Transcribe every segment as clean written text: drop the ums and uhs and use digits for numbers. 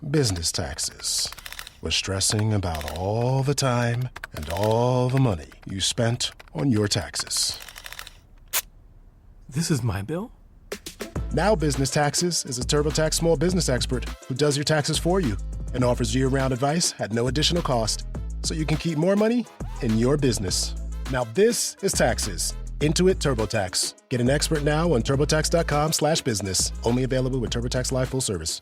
business taxes. Was stressing about all the time and all the money you spent on your taxes. This is my bill? Now Business Taxes is a TurboTax small business expert who does your taxes for you and offers year-round advice at no additional cost, so you can keep more money in your business. Now this is taxes. Intuit TurboTax. Get an expert now on TurboTax.com/business. Only available with TurboTax Live Full Service.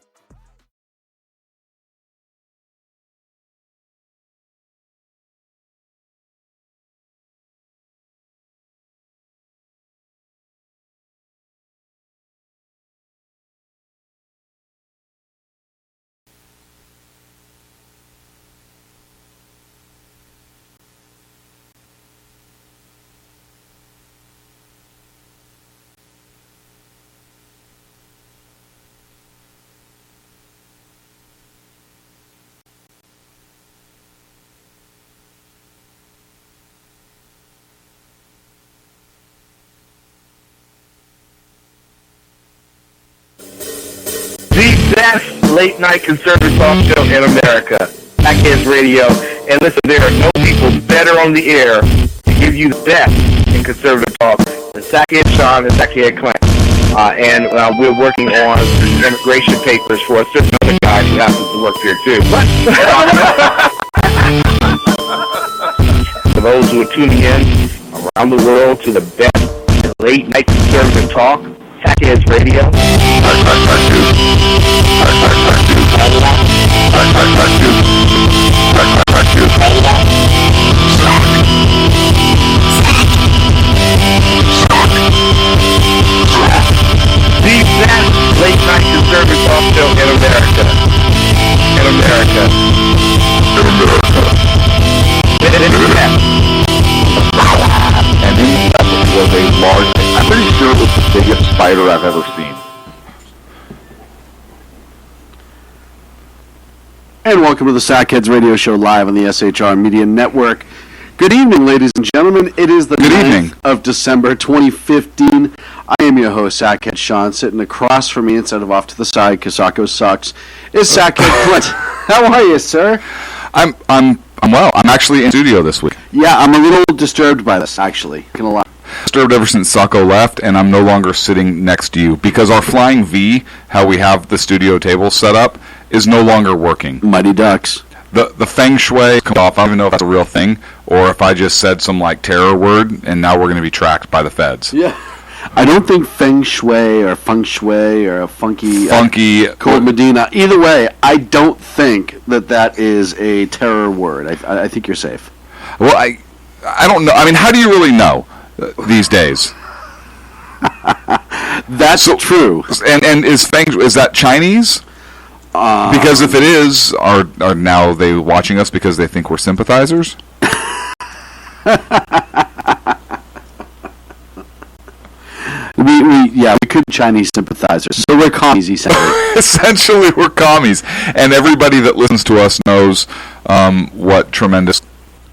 The best late-night conservative talk show in America, AmericaHillary Radio. And listen, there are no people better on the air to give you the best in conservative talk than Zacchaeus Sean and Zacchaeus Clinton. And we're working on immigration papers for a certain other guy who happens to work here, too. For those who are tuning in around the world to the best late-night conservative talk, AmericaHillary Radio. The best late-night conservative talk show in America. In America. In America. And in that was a large, I'm pretty sure it was the biggest spider I've ever seen. And welcome to the Sackheads Radio Show live on the SHR Media Network. Good evening, ladies and gentlemen. It is the 9th of December, 2015. I am your host, Sackhead Sean. Sitting across from me instead of off to the side, because Sacco sucks, is Sackhead Clint. How are you, sir? I'm well. I'm actually in studio this week. Yeah, I'm a little disturbed by this, actually. Gonna lie. Disturbed ever since Sacco left, and I'm no longer sitting next to you because our flying V, how we have the studio table set up, is no longer working. Mighty Ducks. The feng shui comes off. I don't even know if that's a real thing or if I just said some like terror word and now we're going to be tracked by the feds. Yeah. I don't think feng shui or feng shui or a funky Cold Medina. Either way, I don't think that is a terror word. I think you're safe. Well, I don't know. I mean, how do you really know these days? That's true. And is that Chinese? Because if it is, are now they watching us because they think we're sympathizers? we could be Chinese sympathizers. So we're commies, essentially. Essentially, we're commies. And everybody that listens to us knows what tremendous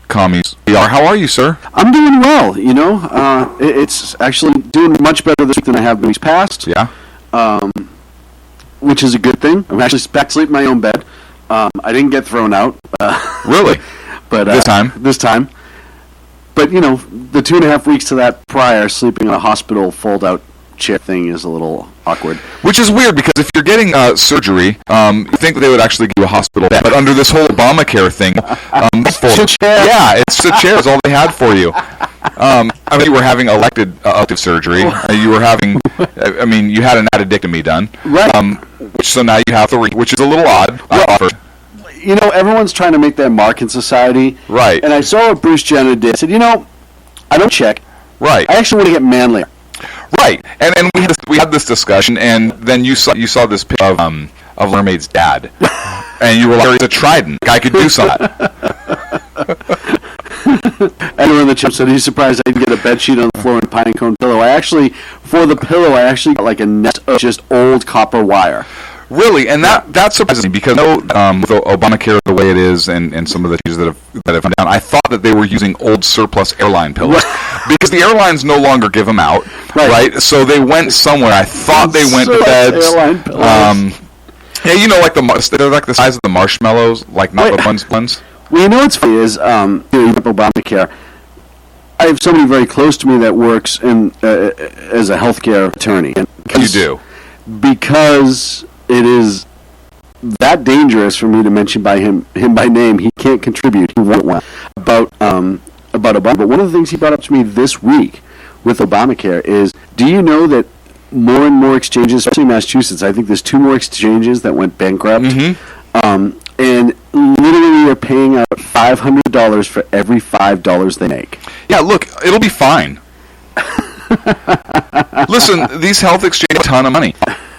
commies we are. How are you, sir? I'm doing well, you know. It's actually doing much better this week than I have in weeks past. Yeah. Which is a good thing. I'm actually back to sleep in my own bed. I didn't get thrown out. Really? But This time. But, you know, the 2.5 weeks to that prior, sleeping in a hospital fold-out chair thing is a little awkward. Which is weird, because if you're getting surgery, you think they would actually give you a hospital bed. But under this whole Obamacare thing, it's a chair. Yeah, it's a chair is all they had for you. I mean, you were having elective surgery. You were having, I mean, you had an addictomy done. Right. So now you have 3, which is a little odd. Well, you know, everyone's trying to make their mark in society. Right. And I saw what Bruce Jenner did. I said, you know, I don't check. Right. I actually want to get manlier. Right. And we had this discussion, and then you saw this picture of Mermaid's dad, and you were like, "It's a trident. I could do something." Everyone in the chat said he's surprised I didn't get a bed sheet on the floor and a pine cone pillow. For the pillow, I actually got like a net of just old copper wire. Really, and that surprises me because with Obamacare the way it is, and some of the changes that have come down, I thought that they were using old surplus airline pillows because the airlines no longer give them out, right? So they went somewhere. I thought they went to beds. Yeah, they're like the size of the marshmallows, like not the buns. Well, you know what's funny is, Obamacare. I have somebody very close to me that works as a healthcare attorney. And You do. Because it is that dangerous for me to mention him by name. He can't contribute. He won't want about Obama. But one of the things he brought up to me this week with Obamacare is, do you know that more and more exchanges, especially in Massachusetts, I think there's 2 more exchanges that went bankrupt, and literally they're paying out $500 for every $5 they make. Yeah, look, it'll be fine. Listen, these health exchanges a ton of money,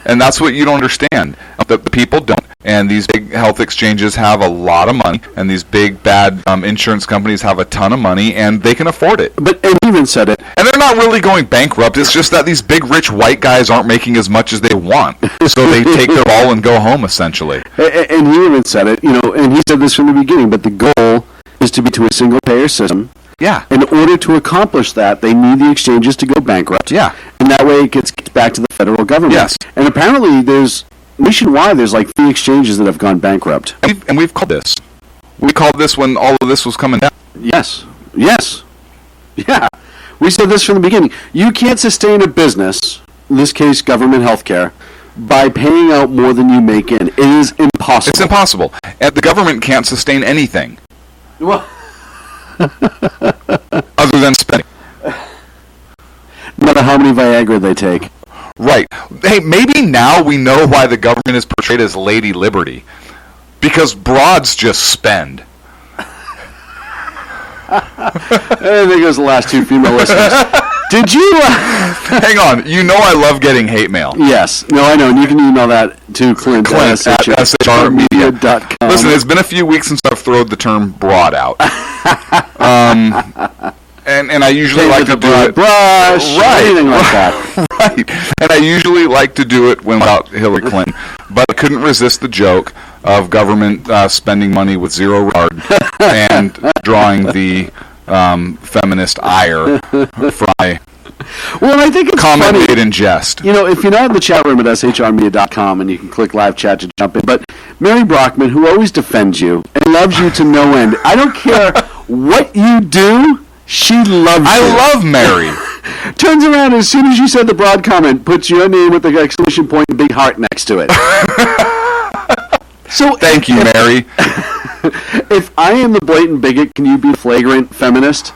and that's what you don't understand. The people don't, and these big health exchanges have a lot of money, and these big bad insurance companies have a ton of money, and they can afford it. But and he even said it. And they're not really going bankrupt. It's just that these big rich white guys aren't making as much as they want, so they take their ball and go home essentially. And he even said it, and he said this from the beginning. But the goal is to be to a single payer system. Yeah. In order to accomplish that, they need the exchanges to go bankrupt. Yeah. And that way it gets back to the federal government. Yes. And apparently nationwide, there's like 3 exchanges that have gone bankrupt. And we've called this. We called this when all of this was coming down. Yes. Yeah. We said this from the beginning. You can't sustain a business, in this case government healthcare, by paying out more than you make in. It is impossible. It's impossible. And the government can't sustain anything. Well, other than spending. No matter how many Viagra they take. Right. Hey, maybe now we know why the government is portrayed as Lady Liberty. Because broads just spend. And there goes the last 2 female listeners. Did you... Hang on. You know I love getting hate mail. Yes. No, I know. And you can email that to Clint at shrmedia.com. Listen, it's been a few weeks since I've thrown the term broad out. And I usually like to do it... Brush, right, anything like that. Right. And I usually like to do it when without Hillary Clinton. But I couldn't resist the joke of government spending money with zero regard and drawing the feminist ire from my I think it's comment funny. made in jest. If you're not in the chat room at shrmedia.com, and you can click live chat to jump in, but Mary Brockman, who always defends you and loves you to no end, I don't care what you do, she loves you. I love Mary. Turns around as soon as you said the broad comment, puts your name with the exclamation point and big heart next to it. So thank you, Mary. If I am the blatant bigot, can you be flagrant feminist?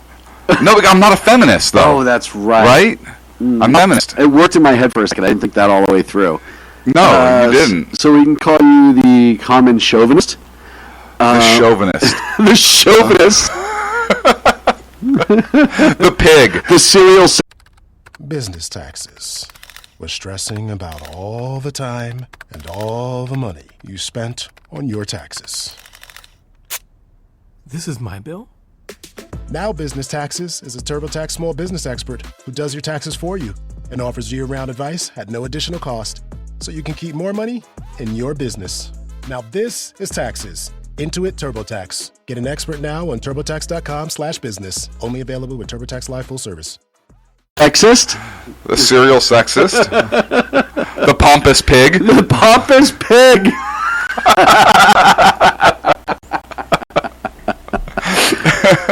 No, I'm not a feminist, though. Oh, that's right. Right? I'm a feminist. It worked in my head for a second. I didn't think that all the way through. No, you didn't. So we can call you the common chauvinist? The chauvinist. The chauvinist. The pig. The serial... Business taxes. We're stressing about all the time and all the money you spent on your taxes. This is my bill? Now Business Taxes is a TurboTax small business expert who does your taxes for you and offers year-round advice at no additional cost, so you can keep more money in your business. Now this is taxes. Intuit TurboTax. Get an expert now on TurboTax.com/business. Only available with TurboTax Live Full Service. Sexist? The serial sexist. The pompous pig. The pompous pig.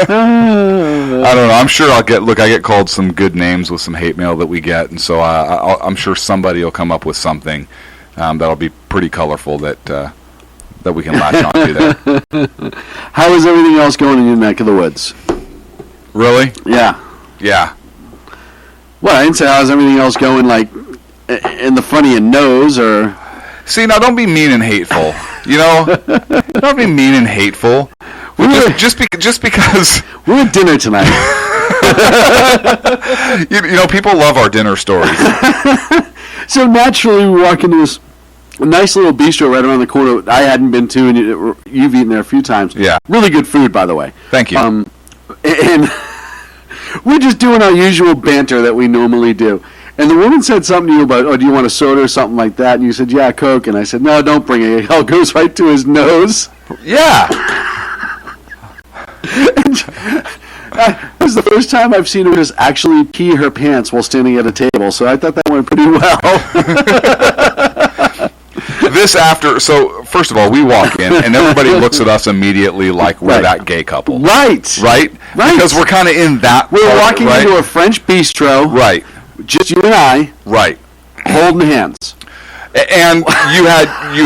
I don't know. I'm sure I get called some good names with some hate mail that we get, and so I'm sure somebody will come up with something that'll be pretty colorful that we can latch on to there. How is everything else going in your neck of the woods? Really? Yeah. Yeah. Well, I didn't say how's everything else going, like, in the front of your nose, or... See, now don't be mean and hateful. You know? Don't be mean and hateful. Just because... We're at dinner tonight. you know, people love our dinner stories. So naturally, we walk into this nice little bistro right around the corner I hadn't been to, and you've eaten there a few times. Yeah. Really good food, by the way. Thank you. And we're just doing our usual banter that we normally do. And the woman said something to you about, do you want a soda or something like that? And you said, yeah, Coke. And I said, no, don't bring it. It all goes right to his nose. Yeah. It was the first time I've seen her just actually pee her pants while standing at a table, so I thought that went pretty well. this after, so first of all, we walk in, and everybody looks at us immediately like we're that gay couple. Right. Right? Because we're kind of in that We're part, walking right? into a French bistro. Right. Just you and I. Right. Holding hands. And you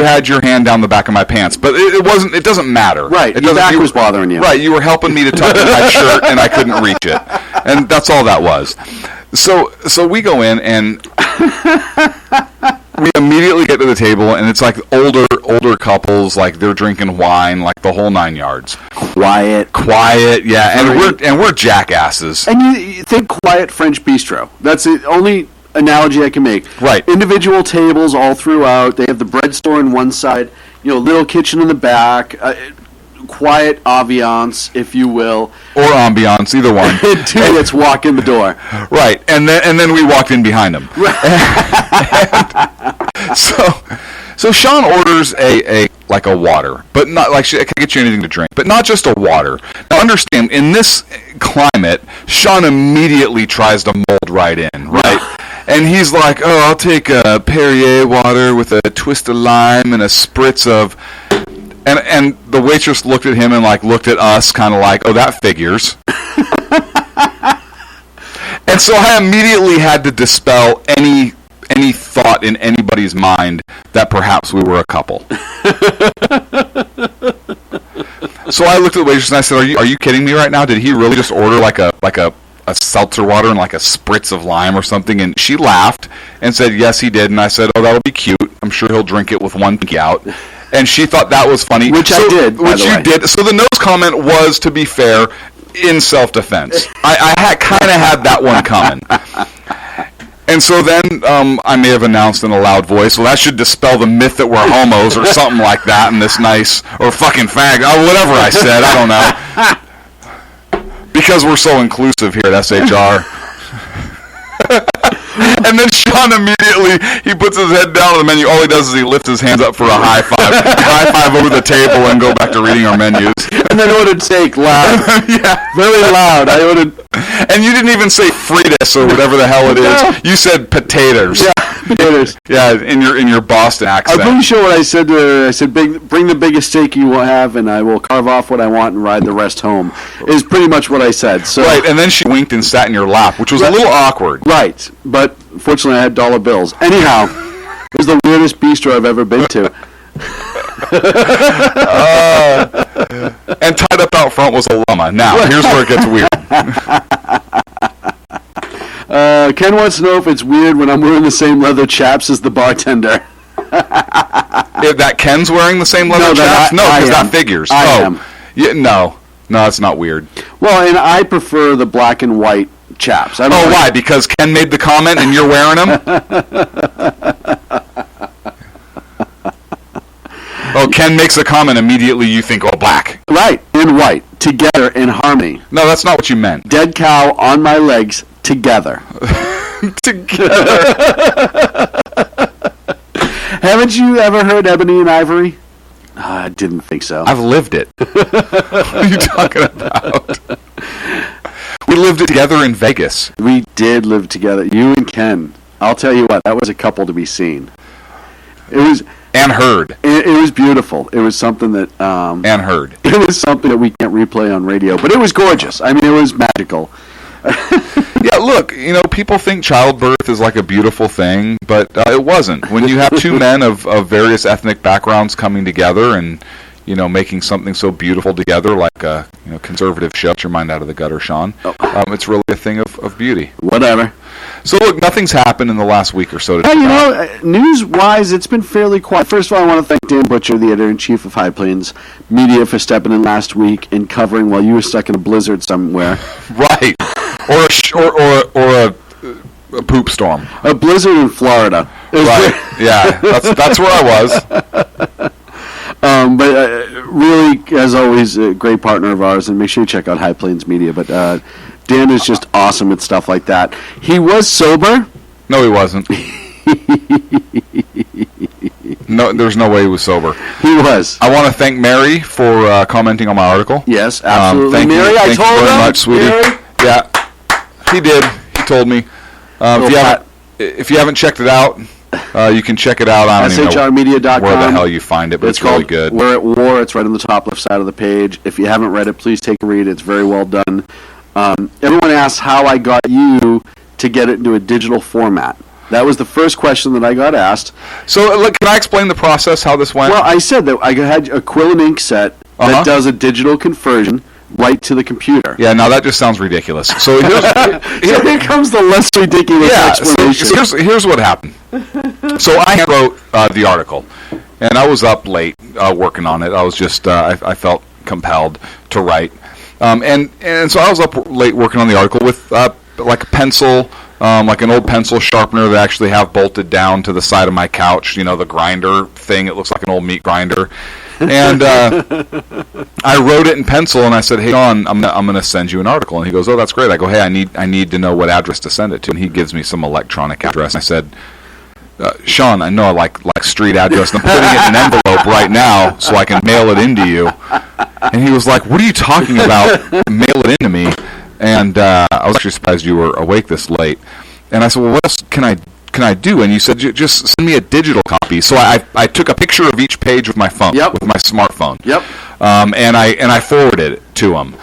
had your hand down the back of my pants, but it doesn't matter. Right, your back was bothering you. Right, you were helping me to tuck in my shirt, and I couldn't reach it. And that's all that was. So we go in, and we immediately get to the table, and it's like older couples, like they're drinking wine, like the whole 9 yards. Quiet, yeah, and we're jackasses. And you think quiet French bistro. That's the only analogy I can make. Right. Individual tables all throughout. They have the bread store on one side, little kitchen in the back. Quiet ambiance, if you will. Or ambiance, either one. 2 minutes walk in the door. Right, and then we walked in behind him. So Sean orders a water, but not like I can get you anything to drink, but not just a water. Now understand, in this climate, Sean immediately tries to mold right in, right? And he's like, "Oh, I'll take a Perrier water with a twist of lime and a spritz of." And the waitress looked at him and looked at us, kind of like, "Oh, that figures." And so I immediately had to dispel any thought in anybody's mind that perhaps we were a couple. So I looked at the waitress and I said, "Are you kidding me right now? Did he really just order like a seltzer water and like a spritz of lime or something?" And she laughed and said, "Yes, he did." And I said, "Oh, that'll be cute. I'm sure he'll drink it with one pinky out." And she thought that was funny. Which I did, by the way. Did. So the nose comment was, to be fair, in self-defense. I kind of had that one coming. And so then I may have announced in a loud voice, "Well, that should dispel the myth that we're homos," or something like that, in this nice, or fucking fag, or whatever I said, I don't know. Because we're so inclusive here at SHR. And then Sean immediately, he puts his head down on the menu. All he does is he lifts his hands up for a high five over the table, and go back to reading our menus. And then ordered steak loud. Yeah. Very loud. I ordered... And you didn't even say fritas or whatever the hell it is. No. You said potatoes. Yeah, potatoes. Yeah, in your Boston accent. I'm pretty sure what I said to her, I said, bring the biggest steak you will have, and I will carve off what I want and ride the rest home, is pretty much what I said. So, right, and then she winked and sat in your lap, which was a little awkward. Right, but fortunately I had dollar bills. Anyhow, it was the weirdest bistro I've ever been to. And tied up out front was a llama. Now, here's where it gets weird. Ken wants to know if it's weird when I'm wearing the same leather chaps as the bartender. If that Ken's wearing the same leather chaps? No, because that figures. I am. Yeah, no, it's not weird. Well, and I prefer the black and white chaps. Why? Because Ken made the comment and you're wearing them? Oh, Ken makes a comment, immediately you think, oh, black. Right, and white, together in harmony. No, that's not what you meant. Dead cow on my legs, together. Together. Haven't you ever heard Ebony and Ivory? I didn't think so. I've lived it. What are you talking about? We lived it together in Vegas. We did live together, you and Ken. I'll tell you what, that was a couple to be seen. It was... And heard. It was beautiful. It was something that... and heard. It was something that we can't replay on radio, but it was gorgeous. I mean, it was magical. Yeah, look, people think childbirth is like a beautiful thing, but it wasn't. When you have two men of various ethnic backgrounds coming together and, making something so beautiful together, like a conservative show, get your mind out of the gutter, Sean, it's really a thing of beauty. Whatever. So, look, nothing's happened in the last week or so. News-wise, it's been fairly quiet. First of all, I want to thank Dan Butcher, the editor-in-chief of High Plains Media, for stepping in last week and covering while you were stuck in a blizzard somewhere. Right. Or a poop storm. A blizzard in Florida. Right. Yeah, that's where I was. But really, as always, a great partner of ours, and make sure you check out High Plains Media. But Dan is just awesome at stuff like that. He was sober. No, he wasn't. No, there's no way he was sober. He was. I want to thank Mary for commenting on my article. Yes, absolutely. Thank Mary, you, I thank told you very him. much, sweetie. Mary? Yeah, he did. He told me. If you haven't checked it out, You can check it out. I don't even know shrmedia.com. where the hell you find it, but it's really good. We're at War. It's right on the top left side of the page. If you haven't read it, please take a read. It's very well done. Everyone asks how I got you to get it into a digital format. That was the first question that I got asked. So, can I explain the process, how this went? Well, I said that I had a quill and ink set that does a digital conversion right to the computer. Yeah, now that just sounds ridiculous. So here comes the less ridiculous explanation. So here's what happened. So I wrote the article, and I was up late working on it. I was just I felt compelled to write, and so I was up late working on the article with like a pencil. Like an old pencil sharpener that I actually have bolted down to the side of my couch, the grinder thing. It looks like an old meat grinder. And I wrote it in pencil, and I said, "Hey, Sean, I'm gonna send you an article." And he goes, "Oh, that's great." I go, "Hey, I need to know what address to send it to." And he gives me some electronic address. And I said, "Sean, I know I like street address. I'm putting it in an envelope right now so I can mail it into you." And he was like, "What are you talking about? Mail it into me?" And I was actually surprised you were awake this late. And I said, "Well, what else can I do?" And you said, "Just send me a digital copy." So I took a picture of each page with my phone, with my smartphone. Yep. And I forwarded it to him.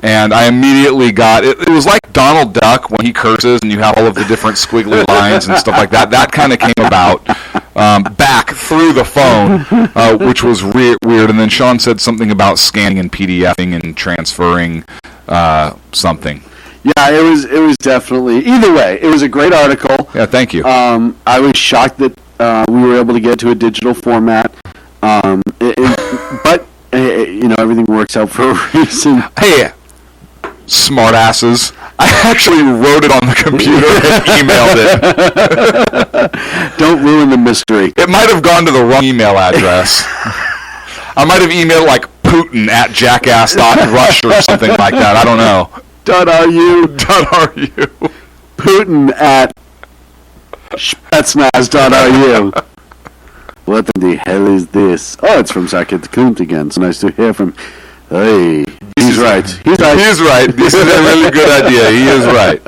And I immediately got it. It was like Donald Duck when he curses, and you have all of the different squiggly lines and stuff like that. That kind of came about back through the phone, which was weird. And then Sean said something about scanning and PDFing and transferring something. Yeah, it was definitely, either way, it was a great article. Yeah, thank you. I was shocked that we were able to get to a digital format, but everything works out for a reason. Hey, smart asses! I actually wrote it on the computer and emailed it. Don't ruin the mystery. It might have gone to the wrong email address. I might have emailed like Putin at jackass.rush or something like that. I don't know. .ru. Putin at spetsnaz.ru. What the hell is this? Oh, it's from Saket Kunt again. It's nice to hear from. Hey, he's right. He's right. This is a really good idea. He is right.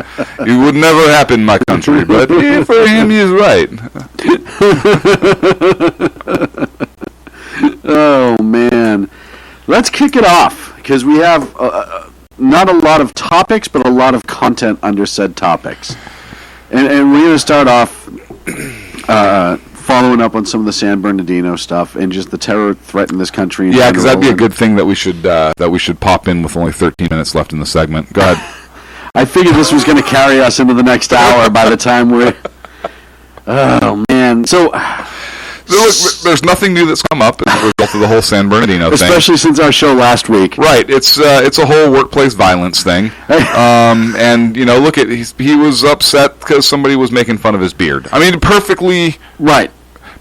It would never happen in my country, but for him, he is right. Oh, man. Let's kick it off, because we have not a lot of topics, but a lot of content under said topics. And we're going to start off following up on some of the San Bernardino stuff and just the terror threat in this country. Yeah, because that'd be a good thing that we should pop in with only 13 minutes left in the segment. Go ahead. I figured this was going to carry us into the next hour by the time we're... Oh, man. So... Look, there's nothing new that's come up as a result of the whole San Bernardino thing. Especially since our show last week. Right. It's a whole workplace violence thing. And, look, he was upset because somebody was making fun of his beard. I mean, perfectly... Right.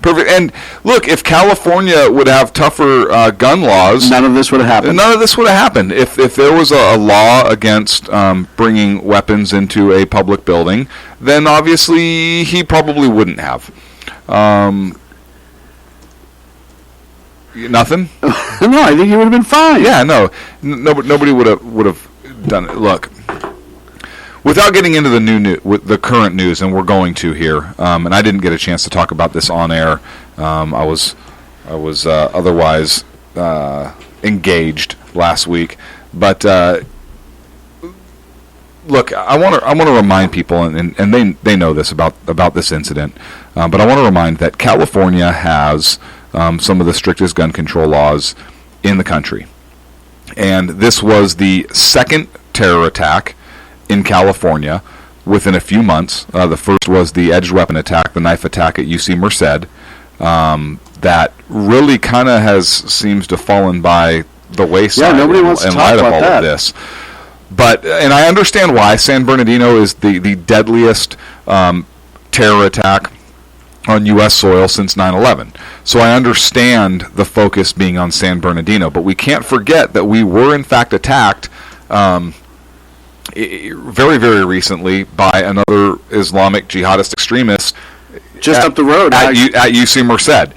Perfect. And, look, if California would have tougher gun laws... None of this would have happened. None of this would have happened. If there was a law against bringing weapons into a public building, then obviously he probably wouldn't have. Nothing? No, I think he would have been fine. Yeah, no. Nobody would have done it. Look, without getting into the current news, and we're going to here, and I didn't get a chance to talk about this on air. I was otherwise engaged last week, but look, I want to remind people, and they know this about this incident, but I want to remind that California has some of the strictest gun control laws in the country. And this was the second terror attack in California within a few months. The first was the edged weapon attack, the knife attack at UC Merced, that really kind of seems to fallen by the wayside. Yeah, nobody wants to talk about that. Of this. But, and I understand why. San Bernardino is the deadliest terror attack on U.S. soil since 9/11. So I understand the focus being on San Bernardino, but we can't forget that we were in fact attacked very, very recently by another Islamic jihadist extremist just up the road at UC Merced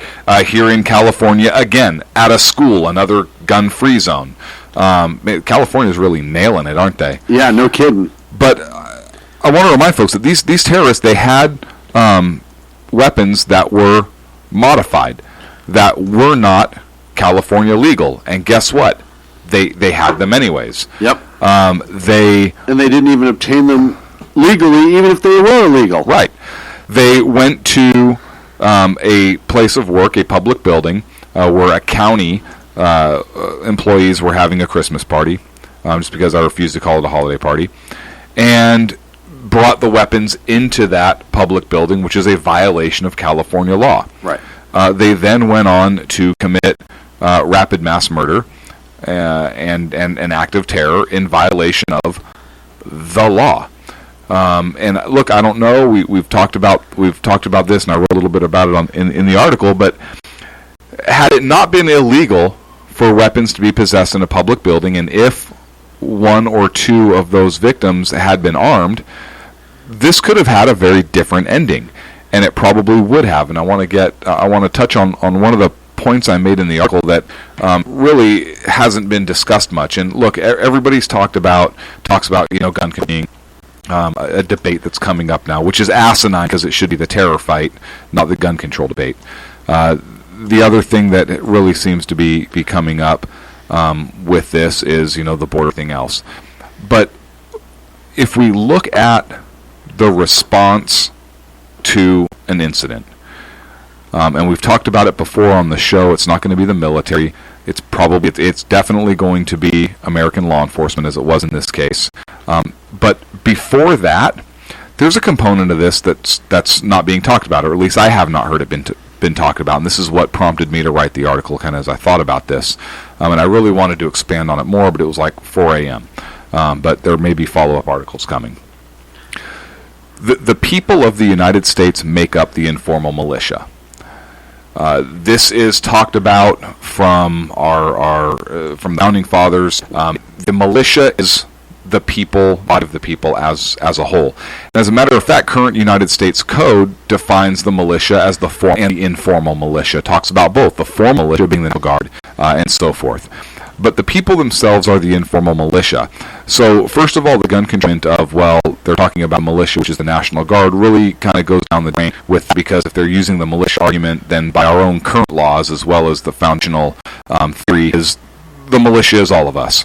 here in California, again at a school, another gun-free zone. California's really nailing it, aren't they? Yeah, no kidding. But I want to remind folks that these terrorists, they had weapons that were modified, that were not California legal. And guess what? They had them anyways. Yep. And they didn't even obtain them legally, even if they were illegal. Right. They went to a place of work, a public building, where a county employees were having a Christmas party, just because I refused to call it a holiday party, and brought the weapons into that public building, which is a violation of California law. Right. They then went on to commit rapid mass murder and an act of terror in violation of the law. And look, I don't know. We've talked about this, and I wrote a little bit about it in the article. But had it not been illegal for weapons to be possessed in a public building, and if one or two of those victims had been armed, this could have had a very different ending, and it probably would have. And I want to touch on one of the points I made in the article that really hasn't been discussed much. And look, everybody's talks about gun control being a debate that's coming up now, which is asinine because it should be the terror fight, not the gun control debate. The other thing that really seems to be coming up with this is, the border thing else. But if we look at the response to an incident, and we've talked about it before on the show, it's not going to be the military. It's definitely going to be American law enforcement, as it was in this case. But before that, there's a component of this that's not being talked about, or at least I have not heard it been talked about. And this is what prompted me to write the article, kind of as I thought about this. And I really wanted to expand on it more, but it was like 4 a.m. But there may be follow-up articles coming. The people of the United States make up the informal militia. This is talked about from from the founding fathers. The militia is the people, body of the people as a whole. And as a matter of fact, current United States Code defines the militia as the formal and the informal militia. It talks about both, the formal militia being the National Guard and so forth. But the people themselves are the informal militia. So first of all, the gun control of, they're talking about militia, which is the National Guard, really kind of goes down the drain because if they're using the militia argument, then by our own current laws, as well as the foundational theory, is the militia is all of us.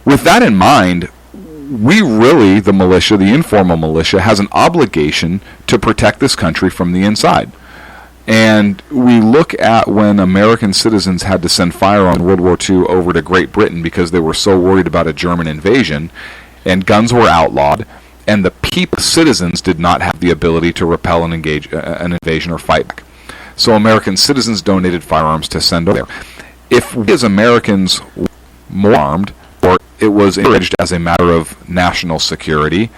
With that in mind, the militia, the informal militia, has an obligation to protect this country from the inside. And we look at when American citizens had to send firearms in World War II over to Great Britain because they were so worried about a German invasion, and guns were outlawed, and the citizens did not have the ability to repel and engage an invasion or fight back. So American citizens donated firearms to send over there. If we as Americans were more armed, or it was encouraged as a matter of national security,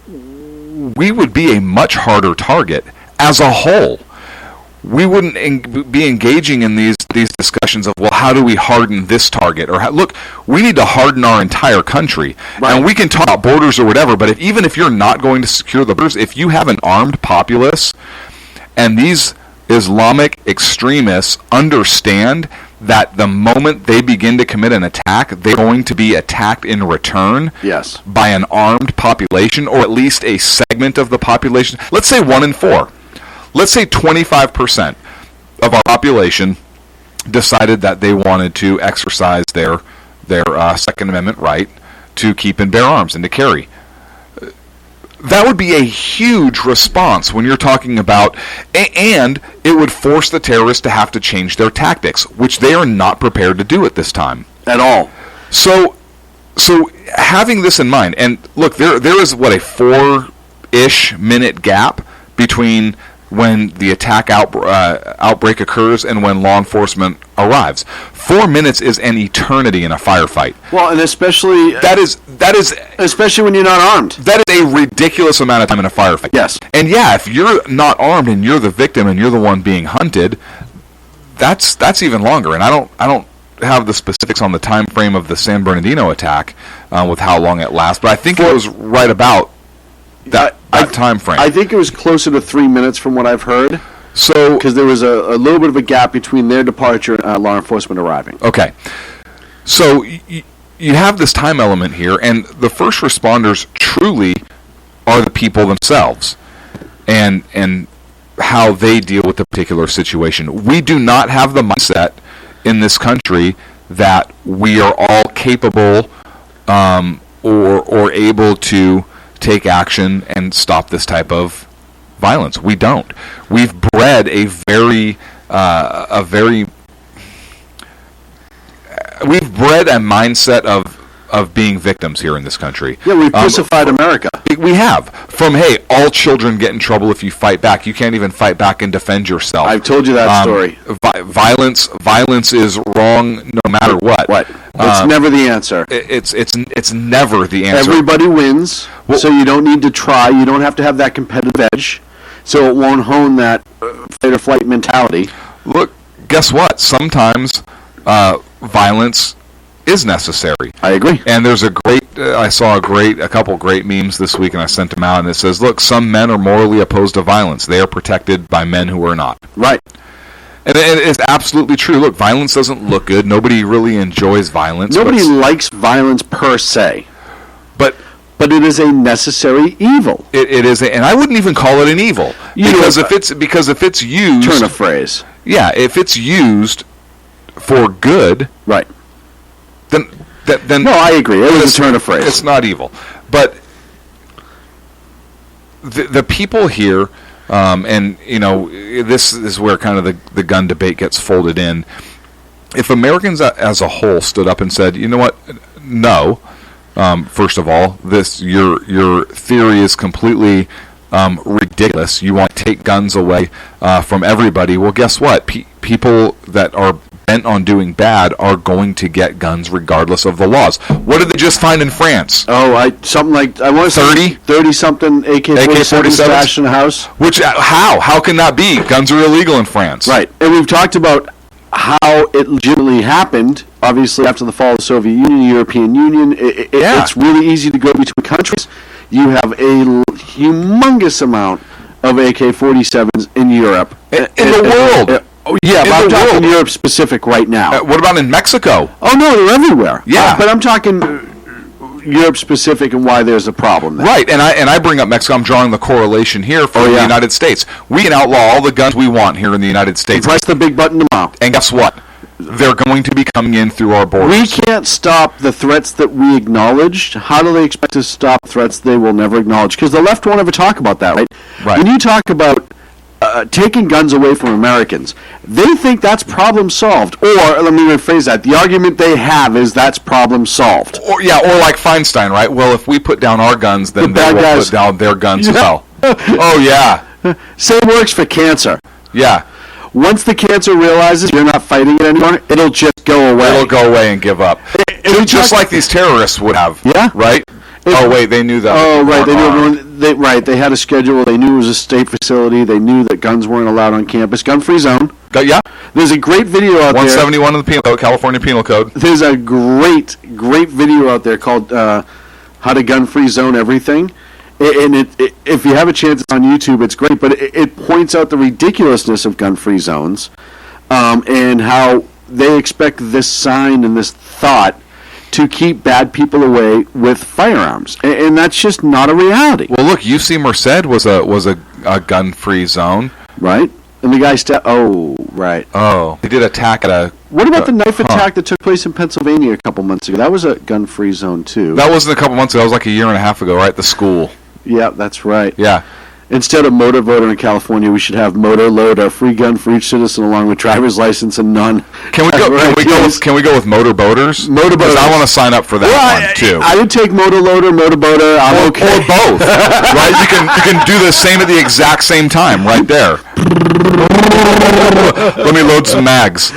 we would be a much harder target as a whole. We wouldn't be engaging in these discussions of, how do we harden this target? Or look, we need to harden our entire country. Right. And we can talk about borders or whatever, but even if you're not going to secure the borders, if you have an armed populace, and these Islamic extremists understand that the moment they begin to commit an attack, they're going to be attacked in return by an armed population, or at least a segment of the population. Let's say 1 in 4. Let's say 25% of our population decided that they wanted to exercise their Second Amendment right to keep and bear arms and to carry. That would be a huge response when you're talking about, and it would force the terrorists to have to change their tactics, which they are not prepared to do at this time. At all. So having this in mind, and look, there is, a 4-ish minute gap between when the attack outbreak occurs and when law enforcement arrives. 4 minutes is an eternity in a firefight. Well, and especially that is especially when you're not armed. That is a ridiculous amount of time in a firefight. Yes. And if you're not armed and you're the victim and you're the one being hunted, that's even longer. And I don't have the specifics on the time frame of the San Bernardino attack with how long it lasts, but I think it was right about that time frame. I think it was closer to 3 minutes from what I've heard. So, because there was a little bit of a gap between their departure and law enforcement arriving. Okay. So you have this time element here, and the first responders truly are the people themselves. and how they deal with the particular situation. We do not have the mindset in this country that we are all capable or able to take action and stop this type of violence. We don't. We've bred a mindset of being victims here in this country. Yeah, we've pussified America. We have. From, hey, all children get in trouble if you fight back. You can't even fight back and defend yourself. I've told you that story. Violence is wrong no matter what. It's never the answer. It's never the answer. Everybody wins, so you don't need to try. You don't have to have that competitive edge, so it won't hone that fight or flight mentality. Look, guess what? Sometimes violence is necessary. I agree. And there's I saw a couple great memes this week, and I sent them out, and it says, look, some men are morally opposed to violence. They are protected by men who are not. Right. And it's absolutely true. Look, violence doesn't look good. Nobody really enjoys violence. Nobody likes violence per se. But it is a necessary evil. It is, and I wouldn't even call it an evil. Because if it's used... Turn a phrase. Yeah, if it's used for good... Right. Then no, I agree. It was a turn of phrase. It's not evil. But the people here, and this is where kind of the gun debate gets folded in. If Americans as a whole stood up and said, you know what, no, first of all, your theory is completely ridiculous. You want to take guns away from everybody. Well, guess what? People that are bent on doing bad are going to get guns regardless of the laws. What did they just find in France? Oh, I want to say 30-something AK-47 stashed in the house. Which how can that be? Guns are illegal in France. Right, and we've talked about how it legitimately happened. Obviously, after the fall of the Soviet Union, European Union, it's really easy to go between countries. You have a humongous amount of AK-47s in Europe. In the world. Oh, yeah, but I'm talking Europe specific right now. What about in Mexico? Oh, no, they're everywhere. Yeah. But I'm talking Europe specific and why there's a problem there. Right, and I bring up Mexico. I'm drawing the correlation here for the United States. We can outlaw all the guns we want here in the United States. Press the big button tomorrow. And guess what? They're going to be coming in through our borders. We can't stop the threats that we acknowledged. How do they expect to stop threats they will never acknowledge? Because the left won't ever talk about that, right? Right. When you talk about taking guns away from Americans, they think that's problem solved. Or, let me rephrase that, the argument they have is that's problem solved. Or like Feinstein, right? Well, if we put down our guns, then they will put down their guns as well. Oh, yeah. Same works for cancer. Yeah. Once the cancer realizes you're not fighting it anymore, it'll just go away. It'll go away and give up. Just like these terrorists would have. Yeah. Right? Wait, they knew that. Oh, right. They knew They had a schedule. They knew it was a state facility. They knew that guns weren't allowed on campus. Gun-free zone. Yeah. There's a great video out 171 in the California Penal Code. There's a great video out there called How to Gun-Free Zone Everything. And if you have a chance, it's on YouTube. It's great. But it points out the ridiculousness of gun-free zones and how they expect this sign and this thought to keep bad people away with firearms, and that's just not a reality. Well, look, UC Merced was a gun-free zone, right? And the guy right. Oh, they did attack at a. What about the knife attack that took place in Pennsylvania a couple months ago? That was a gun-free zone too. That wasn't a couple months ago. That was like a year and a half ago, right? The school. Yeah, that's right. Yeah. Instead of motor voter in California, we should have motor load, a free gun for each citizen, along with driver's license and none. Can we go with motor boaters? Motor boaters. I want to sign up for that one too. I would take motor loader, motor boater. I'm okay. Or both, right? You can do the same at the exact same time, right there. Let me load some mags.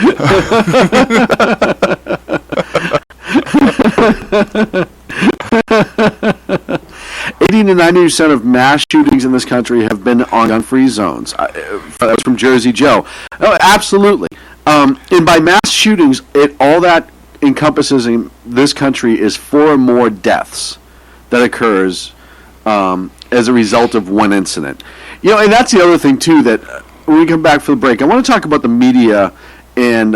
80 to 90% of mass shootings in this country have been on gun-free zones. That was from Jersey Joe. Oh, absolutely. And by mass shootings, all that encompasses in this country is 4 or more deaths that occurs as a result of one incident. And that's the other thing, too, that when we come back for the break, I want to talk about the media and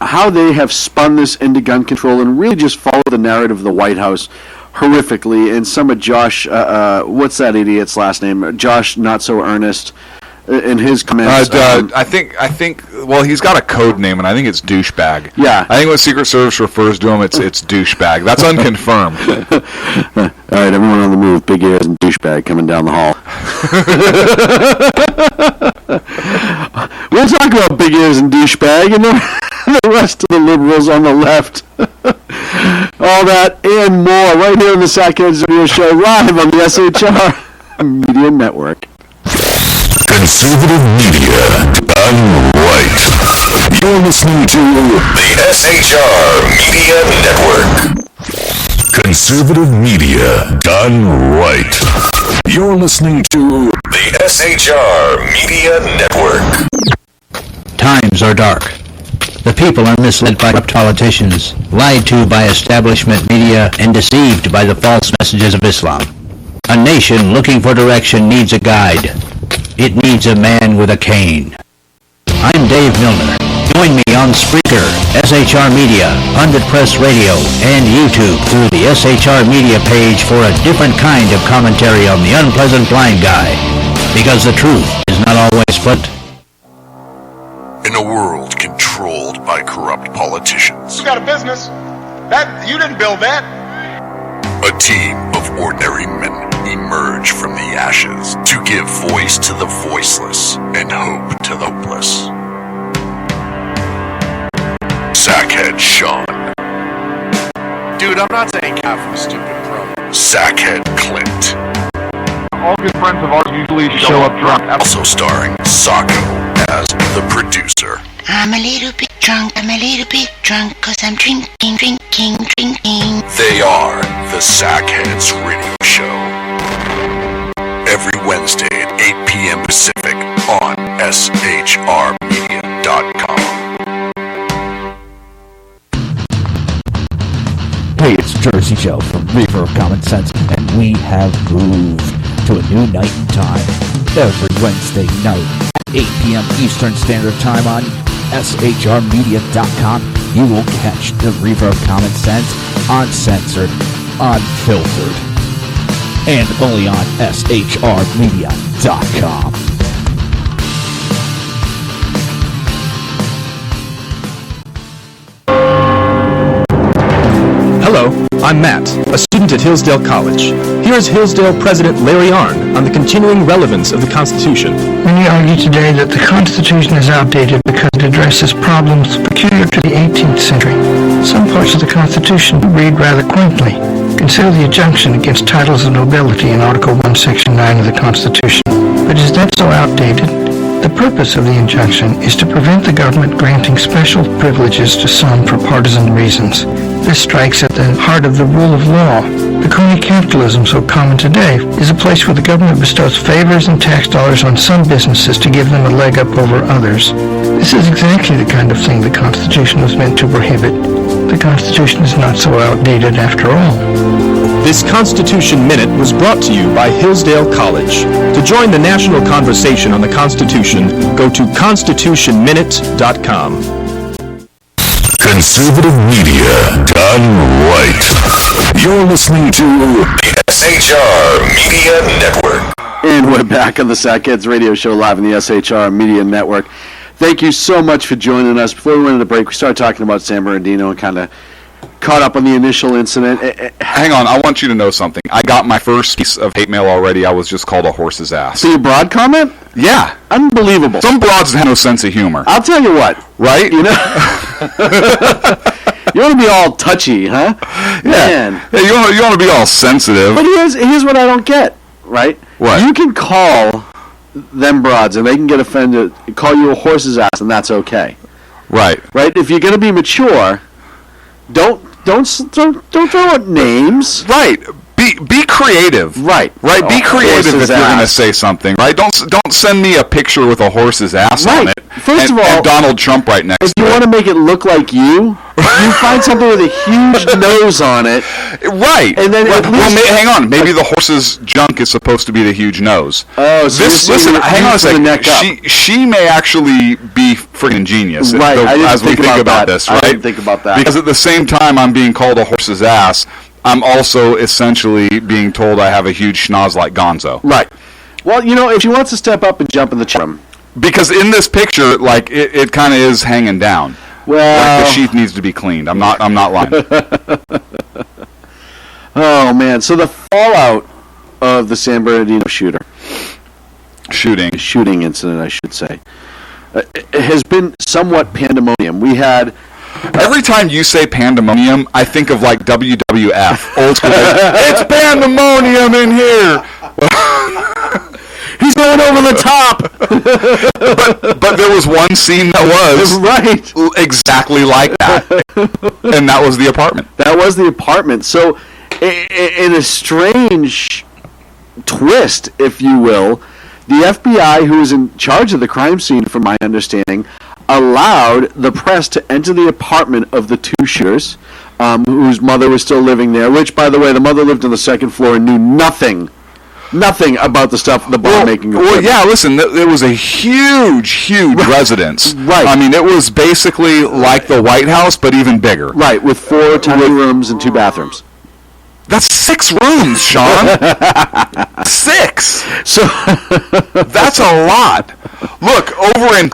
how they have spun this into gun control and really just follow the narrative of the White House, horrifically, and some of Josh, what's that idiot's last name? Josh Not So Earnest, in his comments. I think. Well, he's got a code name, and I think it's douchebag. Yeah. I think when Secret Service refers to him, it's douchebag. That's unconfirmed. All right, everyone on the move. Big ears and douchebag coming down the hall. We'll talk about big ears and douchebag and the rest of the liberals on the left. All that and more right here on the Sackheads Radio Show, live on the SHR Media Network. Conservative media done right. You're listening to the SHR Media Network. Conservative media done right. You're listening to the SHR Media Network. Times are dark. The people are misled by corrupt politicians, lied to by establishment media, and deceived by the false messages of Islam. A nation looking for direction needs a guide. It needs a man with a cane. I'm Dave Milner. Join me on Spreaker, SHR Media, Pundit Press Radio, and YouTube through the SHR Media page for a different kind of commentary on the unpleasant blind guy. Because the truth is not always put. In a world controlled by corrupt politicians, You got a business. That you didn't build that. a team of ordinary men emerge from the ashes to give voice to the voiceless and hope to the hopeless. Sackhead Sean. Dude, I'm not saying cat from stupid bro. Sackhead Clint. All good friends of ours usually show up drunk. Also starring Sacco as the producer. I'm a little bit drunk, cause I'm drinking. They are the Sackheads Radio Show. Every Wednesday at 8 p.m. Pacific on shrmedia.com. Hey, it's Jersey Joe from Reaver of Common Sense, and we have moved to a new night and time. Every Wednesday night at 8 p.m. Eastern Standard Time on shrmedia.com, you will catch the Reaver of Common Sense uncensored, unfiltered, and only on shrmedia.com. Hello, I'm Matt, a student at Hillsdale College. Here's Hillsdale President Larry Arnn on the continuing relevance of the Constitution. Many argue today that the Constitution is outdated because it addresses problems peculiar to the 18th century. Some parts of the Constitution read rather quaintly. Consider the injunction against titles of nobility in Article 1, Section 9 of the Constitution. But is that so outdated? The purpose of the injunction is to prevent the government granting special privileges to some for partisan reasons. This strikes at the heart of the rule of law. The crony capitalism so common today is a place where the government bestows favors and tax dollars on some businesses to give them a leg up over others. This is exactly the kind of thing the Constitution was meant to prohibit. The Constitution is not so outdated after all. This Constitution Minute was brought to you by Hillsdale College. To join the national conversation on the Constitution, go to constitutionminute.com. Conservative media done right. You're listening to the SHR Media Network. And we're back on the Sackheads Radio Show live on the SHR Media Network. Thank you so much for joining us. Before we went into break, we started talking about San Bernardino and kind of caught up on the initial incident. Hang on, I want you to know something. I got my first piece of hate mail already. I was just called a horse's ass. So your broad comment? Yeah. Unbelievable. Some broads have no sense of humor. I'll tell you what. Right? You know? You want to be all touchy, huh? Yeah. Man. Yeah, you want to be all sensitive. But here's what I don't get, right? What? You can call them broads and they can get offended, call you a horse's ass, and that's okay. Right. Right? If you're going to be mature, don't throw out names. Right. Be creative. Right. Right. Be creative if you're going to say something. Right. Don't send me a picture with a horse's ass on it. First of all, and Donald Trump right next to it. If you want to make it look like you find something with a huge nose on it. Right. And then hang on. Maybe the horse's junk is supposed to be the huge nose. Oh, so listen. Hang on a second. She may actually be freaking genius. Right. As we think about this. Right. I didn't think about that. Because at the same time I'm being called a horse's ass, I'm also essentially being told I have a huge schnoz like Gonzo. Right. Well, if she wants to step up and jump in the chat room. Because in this picture, like, it kind of is hanging down. Well, like the sheath needs to be cleaned. I'm not lying. Oh man! So the fallout of the San Bernardino shooting incident, I should say, has been somewhat pandemonium. We had. Every time you say pandemonium, I think of like WWF, old school. It's pandemonium in here. He's going over the top. but there was one scene that was right exactly like that, and that was the apartment. That was the apartment. So, in a strange twist, if you will, the FBI, who was in charge of the crime scene, from my understanding, allowed the press to enter the apartment of the two shooters, whose mother was still living there, which, by the way, the mother lived on the second floor and knew nothing about the stuff, the bomb making. Well, yeah, listen, it was a huge residence. Right. I mean, it was basically like the White House, but even bigger. Right, with 4 tiny rooms and 2 bathrooms. That's 6 rooms, Sean. 6. So that's a lot. Look, over in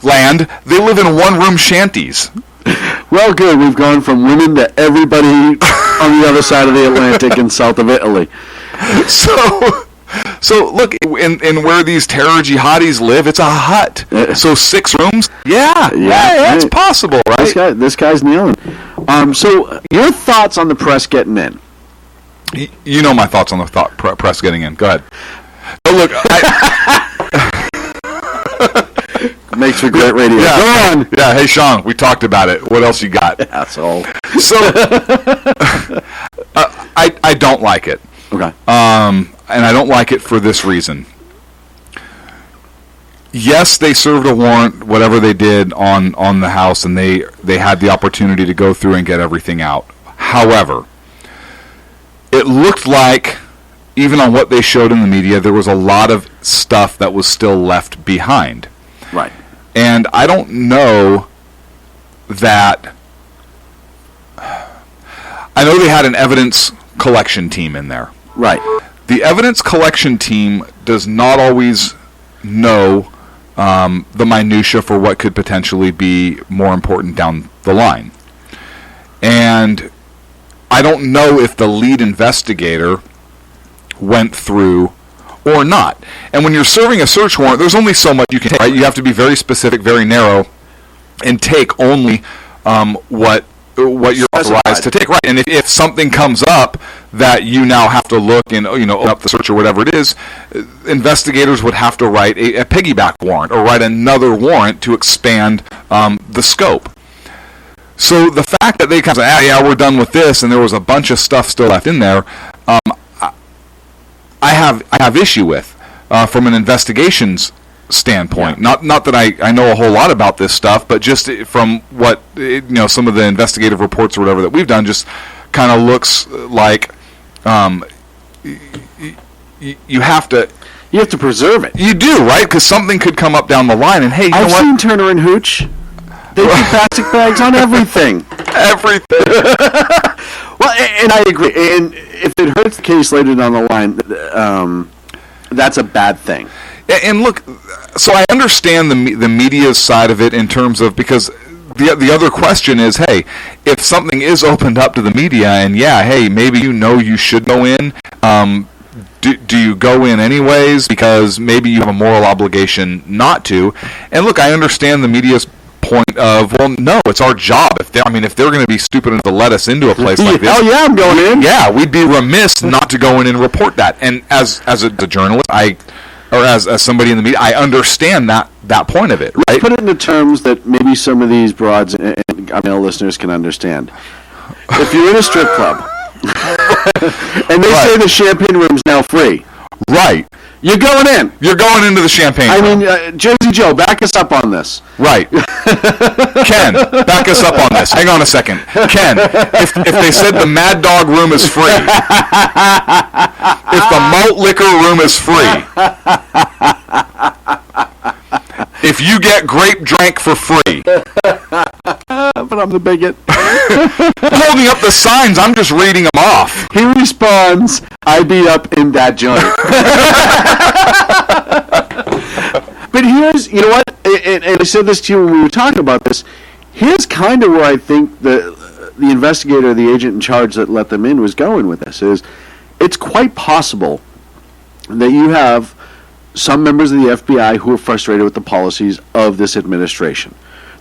land, they live in 1-room shanties. Well, good. We've gone from women to everybody on the other side of the Atlantic and south of Italy. So look, in where these terror jihadis live, it's a hut. So 6 rooms? Yeah, it's possible, right? This guy's nailing. So your thoughts on the press getting in? You know my thoughts on the press getting in. Go ahead. Oh, look, makes for great radio. Yeah. Go on. Yeah, hey, Sean, we talked about it. What else you got? Asshole. So, I don't like it. Okay. And I don't like it for this reason. Yes, they served a warrant, whatever they did on the house, and they had the opportunity to go through and get everything out. However, it looked like, even on what they showed in the media, there was a lot of stuff that was still left behind. Right. And I don't know that... I know they had an evidence collection team in there. Right. The evidence collection team does not always know the minutia for what could potentially be more important down the line. And I don't know if the lead investigator went through or not. And when you're serving a search warrant, there's only so much you can take, right? You have to be very specific, very narrow, and take only what you're authorized to take, right? And if something comes up that you now have to look and open up the search or whatever it is, investigators would have to write a piggyback warrant or write another warrant to expand the scope. So the fact that they kind of say, we're done with this, and there was a bunch of stuff still left in there, I have issue with from an investigations standpoint. Yeah. Not that I know a whole lot about this stuff, but just from what some of the investigative reports or whatever that we've done, just kind of looks like you have to preserve it. You do, right? Because something could come up down the line, and hey, I've seen Turner and Hooch. They put plastic bags on everything. Everything. Well, and I agree. And if it hurts the case later down the line, that's a bad thing. And look, so I understand the media's side of it in terms of, because the other question is, hey, if something is opened up to the media, and hey, maybe you should go in, do you go in anyways because maybe you have a moral obligation not to? And look, I understand the media's point of, well, no, it's our job. If they're going to be stupid enough to let us into a place like this, hell yeah, I'm going in. Yeah, we'd be remiss not to go in and report that. And as a journalist, as somebody in the media, I understand that point of it, right? Put it into terms that maybe some of these broads and our male listeners can understand. If you're in a strip club and they say the champagne room's now free, right? You're going in. You're going into the champagne room. mean, Jersey Joe, back us up on this. Right. Ken, back us up on this. Hang on a second. Ken, if they said the Mad Dog room is free, if the malt liquor room is free, if you get grape drink for free, But I'm the bigot. Holding up the signs, I'm just reading them off. He responds, I be up in that joint. But here's, you know what, and I said this to you when we were talking about this, here's kind of where I think the investigator, the agent in charge that let them in was going with this, is it's quite possible that you have some members of the FBI who are frustrated with the policies of this administration.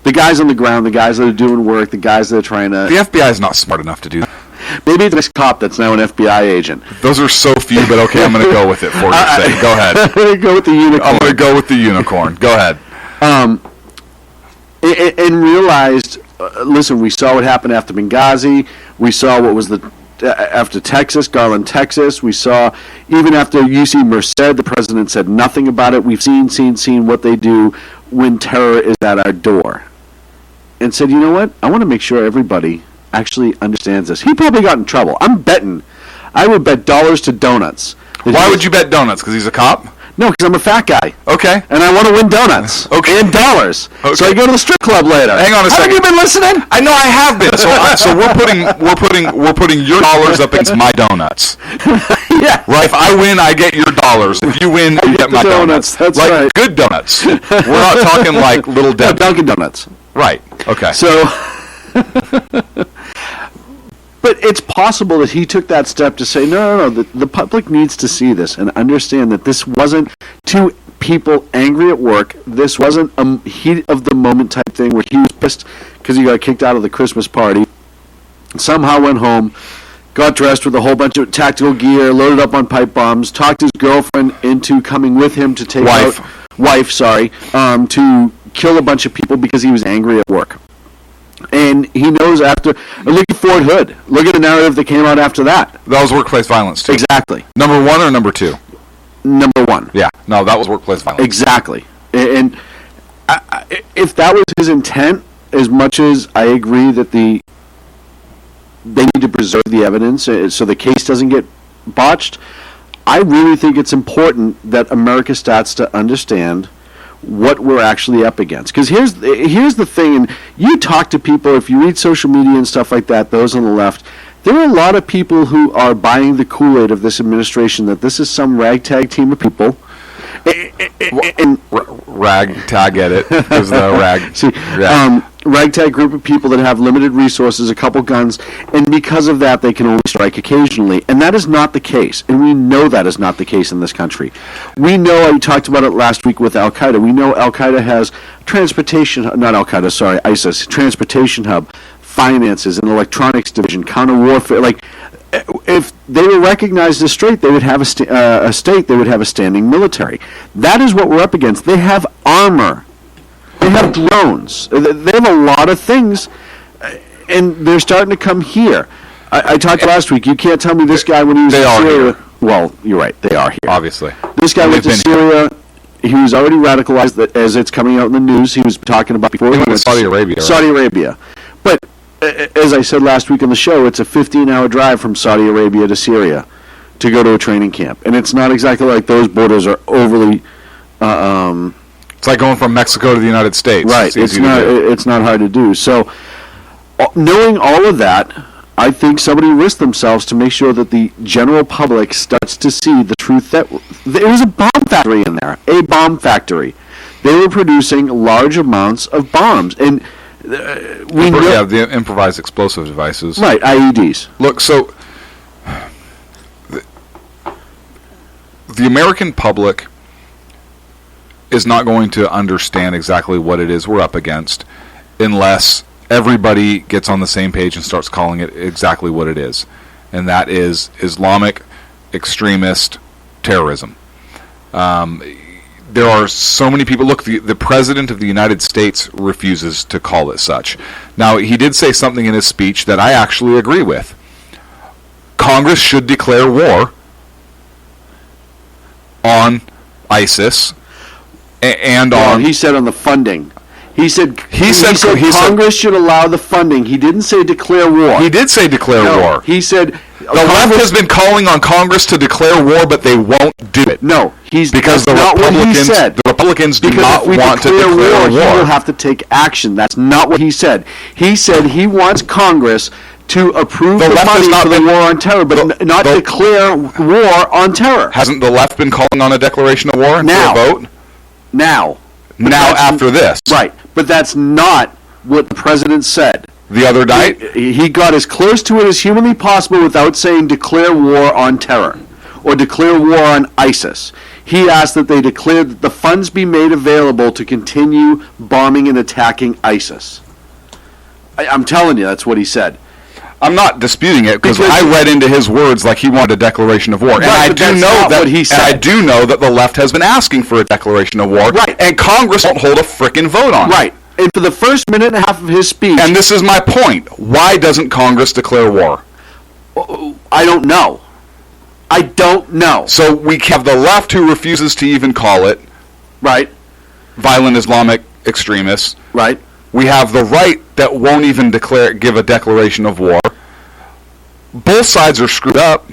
The guys on the ground, the guys that are doing work, the guys that are trying to... The FBI is not smart enough to do that. Maybe it's this cop that's now an FBI agent. Those are so few, but okay, I'm going to go with it for your sake. Go ahead. I'm going to go with the unicorn. I'm going to go with the unicorn. Go ahead. And realized, listen, we saw what happened after Benghazi. We saw what was after Texas, Garland, Texas. We saw, even after UC Merced, the president said nothing about it. We've seen what they do when terror is at our door. And said, you know what? I want to make sure everybody actually understands this. He probably got in trouble. I would bet dollars to donuts. Why would you bet donuts? Because he's a cop? No, because I'm a fat guy. Okay. And I want to win donuts. Okay. And dollars. Okay. So I go to the strip club later. Hang on a second. Have you been listening? I know I have been. So we're putting your dollars up against my donuts. Yeah. Right. If I win, I get your dollars. If you win, you get my donuts. That's like right. Good donuts. We're not talking like Little Debbie. Dunkin' Donuts. Right. Okay. So, but it's possible that he took that step to say, no. The public needs to see this and understand that this wasn't two people angry at work. This wasn't a heat of the moment type thing where he was pissed because he got kicked out of the Christmas party. Somehow went home, got dressed with a whole bunch of tactical gear, loaded up on pipe bombs, talked his girlfriend into coming with him to take to kill a bunch of people because he was angry at work. And he knows after... Look at Fort Hood. Look at the narrative that came out after that. That was workplace violence, too. Exactly. Number one or number two? Number one. Yeah. No, that was workplace violence. Exactly. And if that was his intent, as much as I agree that they need to preserve the evidence so the case doesn't get botched, I really think it's important that America starts to understand what we're actually up against. Because here's the thing, and you talk to people, if you read social media and stuff like that, those on the left, there are a lot of people who are buying the Kool-Aid of this administration, that this is some ragtag team of people. Ragtag, get it? There's the rag. See, ragtag group of people that have limited resources, a couple guns, and because of that, they can only strike occasionally. And that is not the case. And we know that is not the case in this country. We know, I talked about it last week with Al-Qaeda. We know Al-Qaeda has ISIS, transportation hub, finances, an electronics division, counter warfare. Like, if they were recognized as straight, they would have a state. They would have a standing military. That is what we're up against. They have armor. They have drones. They have a lot of things, and they're starting to come here. I talked last week. You can't tell me this guy when he was in Syria. Well, you're right. They are here. Obviously. This guy went to Syria. He was already radicalized, as it's coming out in the news. He was talking about before. He went to Saudi Arabia. Right? Saudi Arabia. But as I said last week on the show, it's a 15-hour drive from Saudi Arabia to Syria to go to a training camp. And it's not exactly like those borders are overly... it's like going from Mexico to the United States. Right. It's not hard to do. So, knowing all of that, I think somebody risked themselves to make sure that the general public starts to see the truth that there was a bomb factory in there. A bomb factory. They were producing large amounts of bombs. And... the improvised explosive devices. Right, IEDs. Look, so the American public is not going to understand exactly what it is we're up against unless everybody gets on the same page and starts calling it exactly what it is. And that is Islamic extremist terrorism. There are so many people. Look, the President of the United States refuses to call it such. Now, he did say something in his speech that I actually agree with. Congress should declare war on ISIS and on... He said on the funding. He said Congress should allow the funding. He didn't say declare war. He did say declare war. He said the left has been calling on Congress to declare war, but they won't do it. No, because the Republicans do not want to declare war. He will have to take action. That's not what he said. He said he wants Congress to approve the money for the war on terror, but not declare war on terror. Hasn't the left been calling on a declaration of war and for a vote? Now after this. Right, but that's not what the president said. The other night? He got as close to it as humanly possible without saying declare war on terror or declare war on ISIS. He asked that they declare that the funds be made available to continue bombing and attacking ISIS. I'm telling you, that's what he said. I'm not disputing it because I read into his words like he wanted a declaration of war, and I do know that he said. And I do know that the left has been asking for a declaration of war, right? And Congress won't hold a frickin' vote on it, right? And for the first minute and a half of his speech, and this is my point: why doesn't Congress declare war? I don't know. I don't know. So we have the left who refuses to even call it, right? Violent Islamic extremists, right? We have the right that won't even give a declaration of war. Both sides are screwed up.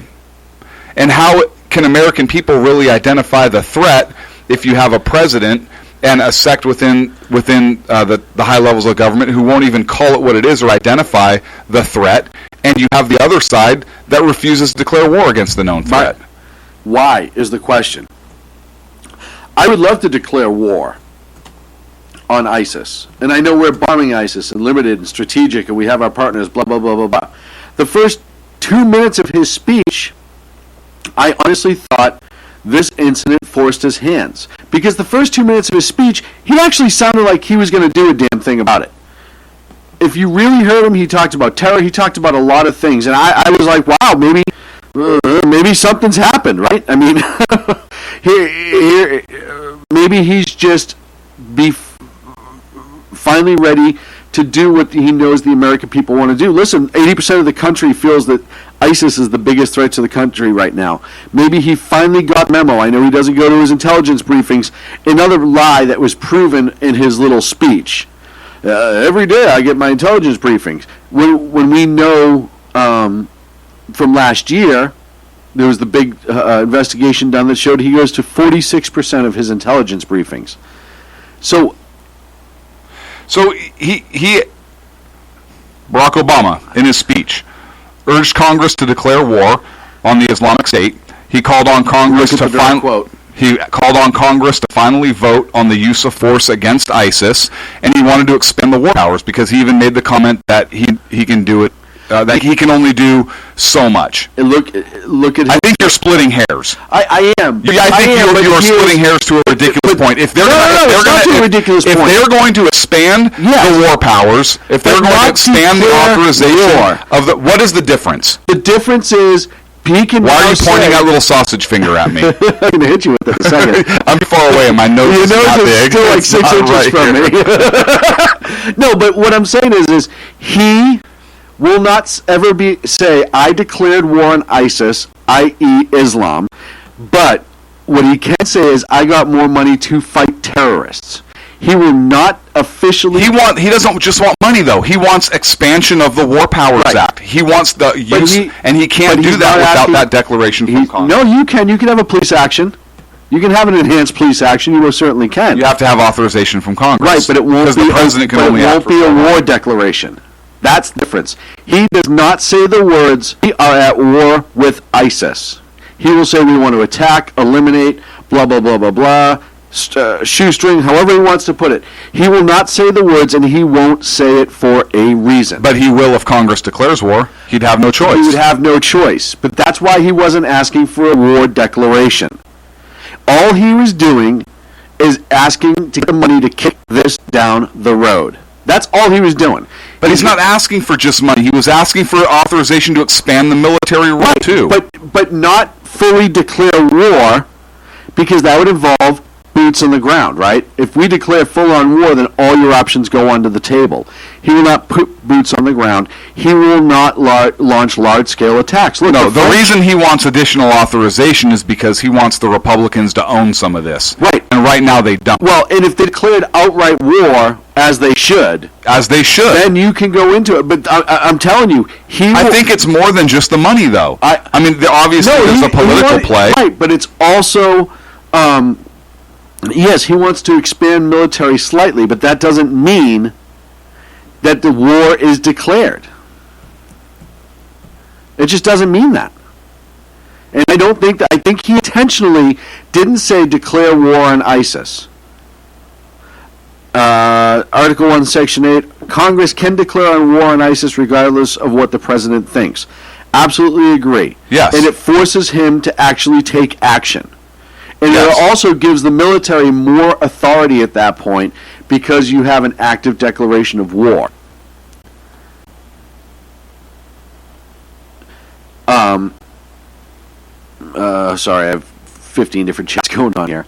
And how can American people really identify the threat if you have a president and a sect within the high levels of government who won't even call it what it is or identify the threat, and you have the other side that refuses to declare war against the known threat? Why is the question. I would love to declare war on ISIS. And I know we're bombing ISIS and limited and strategic, and we have our partners, blah, blah, blah, blah, blah. The first 2 minutes of his speech, I honestly thought this incident forced his hands. Because the first 2 minutes of his speech, he actually sounded like he was going to do a damn thing about it. If you really heard him, he talked about terror, he talked about a lot of things, and I was like, wow, maybe something's happened, right? I mean, maybe he's just finally ready to do what he knows the American people want to do. Listen, 80% of the country feels that ISIS is the biggest threat to the country right now. Maybe he finally got the memo. I know he doesn't go to his intelligence briefings. Another lie that was proven in his little speech. Every day I get my intelligence briefings. When we know from last year, there was the big investigation done that showed he goes to 46% of his intelligence briefings. So he Barack Obama, in his speech, urged Congress to declare war on the Islamic State. He called on Congress to finally vote on the use of force against ISIS, and he wanted to expand the war powers because he even made the comment that he can do it. That he can only do so much. And look at. I think you're splitting hairs. I am. I think you are splitting hairs to a ridiculous point. If they're going to expand the war powers, if they're going to expand the authorization of the, what is the difference? The difference is. Why are you pointing that little sausage finger at me? I'm going to hit you with it in a second. I'm far away and my nose is not big. Your nose is still like 6 inches from me. No, but what I'm saying is he will not ever say, I declared war on ISIS, i.e. Islam, but what he can say is, I got more money to fight terrorists. He will not officially... He doesn't just want money, though. He wants expansion of the War Powers Act. He wants the use... and he can't do that without that declaration from Congress. No, you can. You can have a police action. You can have an enhanced police action. You most certainly can. You have to have authorization from Congress. Right, but it won't be... the president can only act for a war declaration. That's the difference. He does not say the words, we are at war with ISIS. He will say we want to attack, eliminate, blah, blah, blah, blah, blah, shoestring, however he wants to put it. He will not say the words, and he won't say it for a reason. But he will if Congress declares war. He'd have no choice. He would have no choice. But that's why he wasn't asking for a war declaration. All he was doing is asking to get the money to kick this down the road. That's all he was doing. But he's not asking for just money. He was asking for authorization to expand the military role, too. But not fully declare war, because that would involve boots on the ground, right? If we declare full-on war, then all your options go onto the table. He will not put boots on the ground. He will not launch large-scale attacks. Look, the reason he wants additional authorization is because he wants the Republicans to own some of this. Right. And right now they don't. Well, and if they declared outright war as they should. Then you can go into it. But I'm telling you, I think it's more than just the money, though. I mean, obviously there's a political play. Right, but it's also, yes, he wants to expand military slightly, but that doesn't mean that the war is declared. It just doesn't mean that. And I think he intentionally didn't say declare war on ISIS. Article 1, Section 8, Congress can declare war on ISIS regardless of what the president thinks. Absolutely agree. Yes. And it forces him to actually take action. And it also gives the military more authority at that point because you have an active declaration of war. Sorry, I have 15 different chats going on here.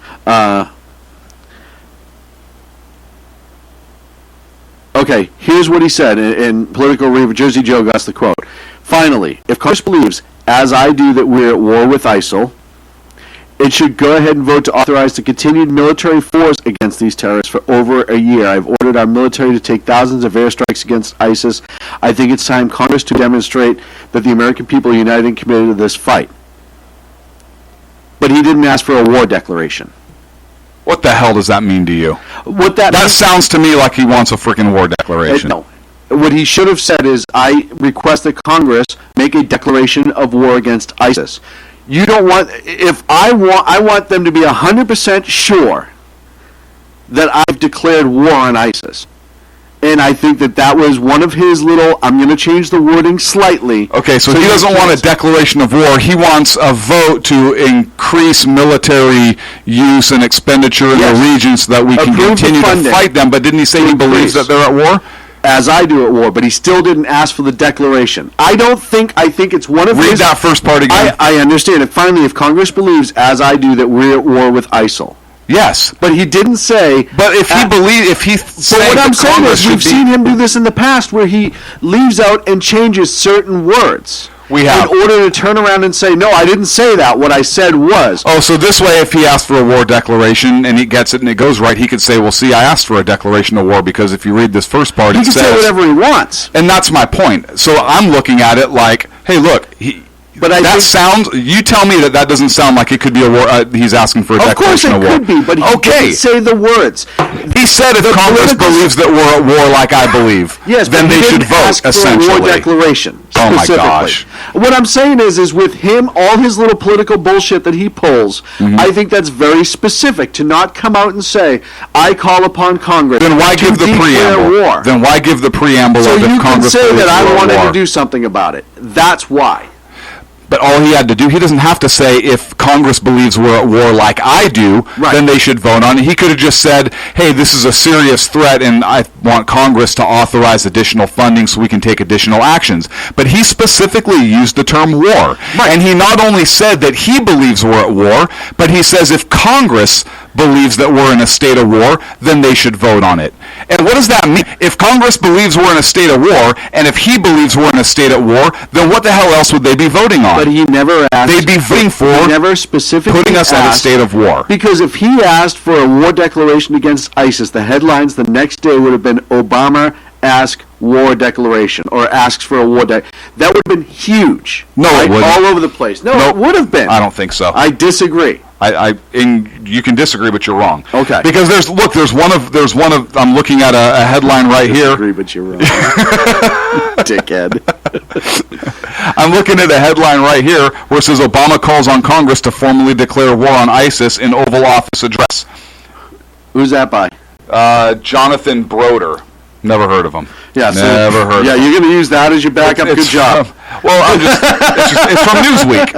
Okay, here's what he said in Political Review. Jersey Joe got the quote. Finally, if Congress believes, as I do, that we're at war with ISIL, it should go ahead and vote to authorize the continued military force against these terrorists for over a year. I've ordered our military to take thousands of airstrikes against ISIS. I think it's time Congress to demonstrate that the American people are united and committed to this fight. But he didn't ask for a war declaration. What the hell does that mean to you? That sounds to me like he wants a freaking war declaration. No. What he should have said is, I request that Congress make a declaration of war against ISIS. You don't want, I want them to be 100% sure that I've declared war on ISIS. And I think that was one of his little, I'm going to change the wording slightly. Okay, so he doesn't want a declaration of war. He wants a vote to increase military use and expenditure in the region so that we can continue to fight them. But didn't he say he believes that they're at war? As I do at war, but he still didn't ask for the declaration. I think it's one of his... Read that first part again. I understand it. Finally, if Congress believes, as I do, that we're at war with ISIL. Yes. But he didn't say... But if he's saying what I'm saying is, we've seen him do this in the past, where he leaves out and changes certain words. We have. In order to turn around and say, no, I didn't say that. What I said was... Oh, so this way, if he asked for a war declaration and he gets it and it goes right, he could say, well, see, I asked for a declaration of war because if you read this first part, he can say whatever he wants. And that's my point. So I'm looking at it like, hey, look, you tell me that doesn't sound like it could be a war. He's asking for a declaration of war. Of course it could be, but he didn't say the words. He said if Congress believes that we're at war like I believe, then they should vote, essentially. For a war declaration, oh my gosh. What I'm saying is with him, all his little political bullshit that he pulls, I think that's very specific to not come out and say, I call upon Congress then why to give the preamble? War. Then why give the preamble so of if Congress you can say that I wanted war. To do something about it. That's why. But all he had to do, he doesn't have to say if Congress believes we're at war like I do, then they should vote on it. He could have just said, hey, this is a serious threat and I want Congress to authorize additional funding so we can take additional actions. But he specifically used the term war. And he not only said that he believes we're at war, but he says if Congress believes that we're in a state of war, then they should vote on it. And what does that mean? If Congress believes we're in a state of war, and if he believes we're in a state of war, then what the hell else would they be voting on? But he never asked. They'd be voting for never specifically putting us at a state of war. Because if he asked for a war declaration against ISIS, the headlines the next day would have been Obama asks war declaration or asks for a war That would have been huge. No, it wouldn't. All over the place. No, it would have been. I don't think so. I disagree. And you can disagree, but you're wrong. Okay. Because there's one of. I'm looking at a headline right here. I disagree, but you're wrong. Dickhead. I'm looking at a headline right here where it says Obama calls on Congress to formally declare war on ISIS in Oval Office address. Who's that by? Jonathan Broder. Never heard of him. Yeah, never heard. Yeah, you're going to use that as your backup. Good job. Well, it's from Newsweek.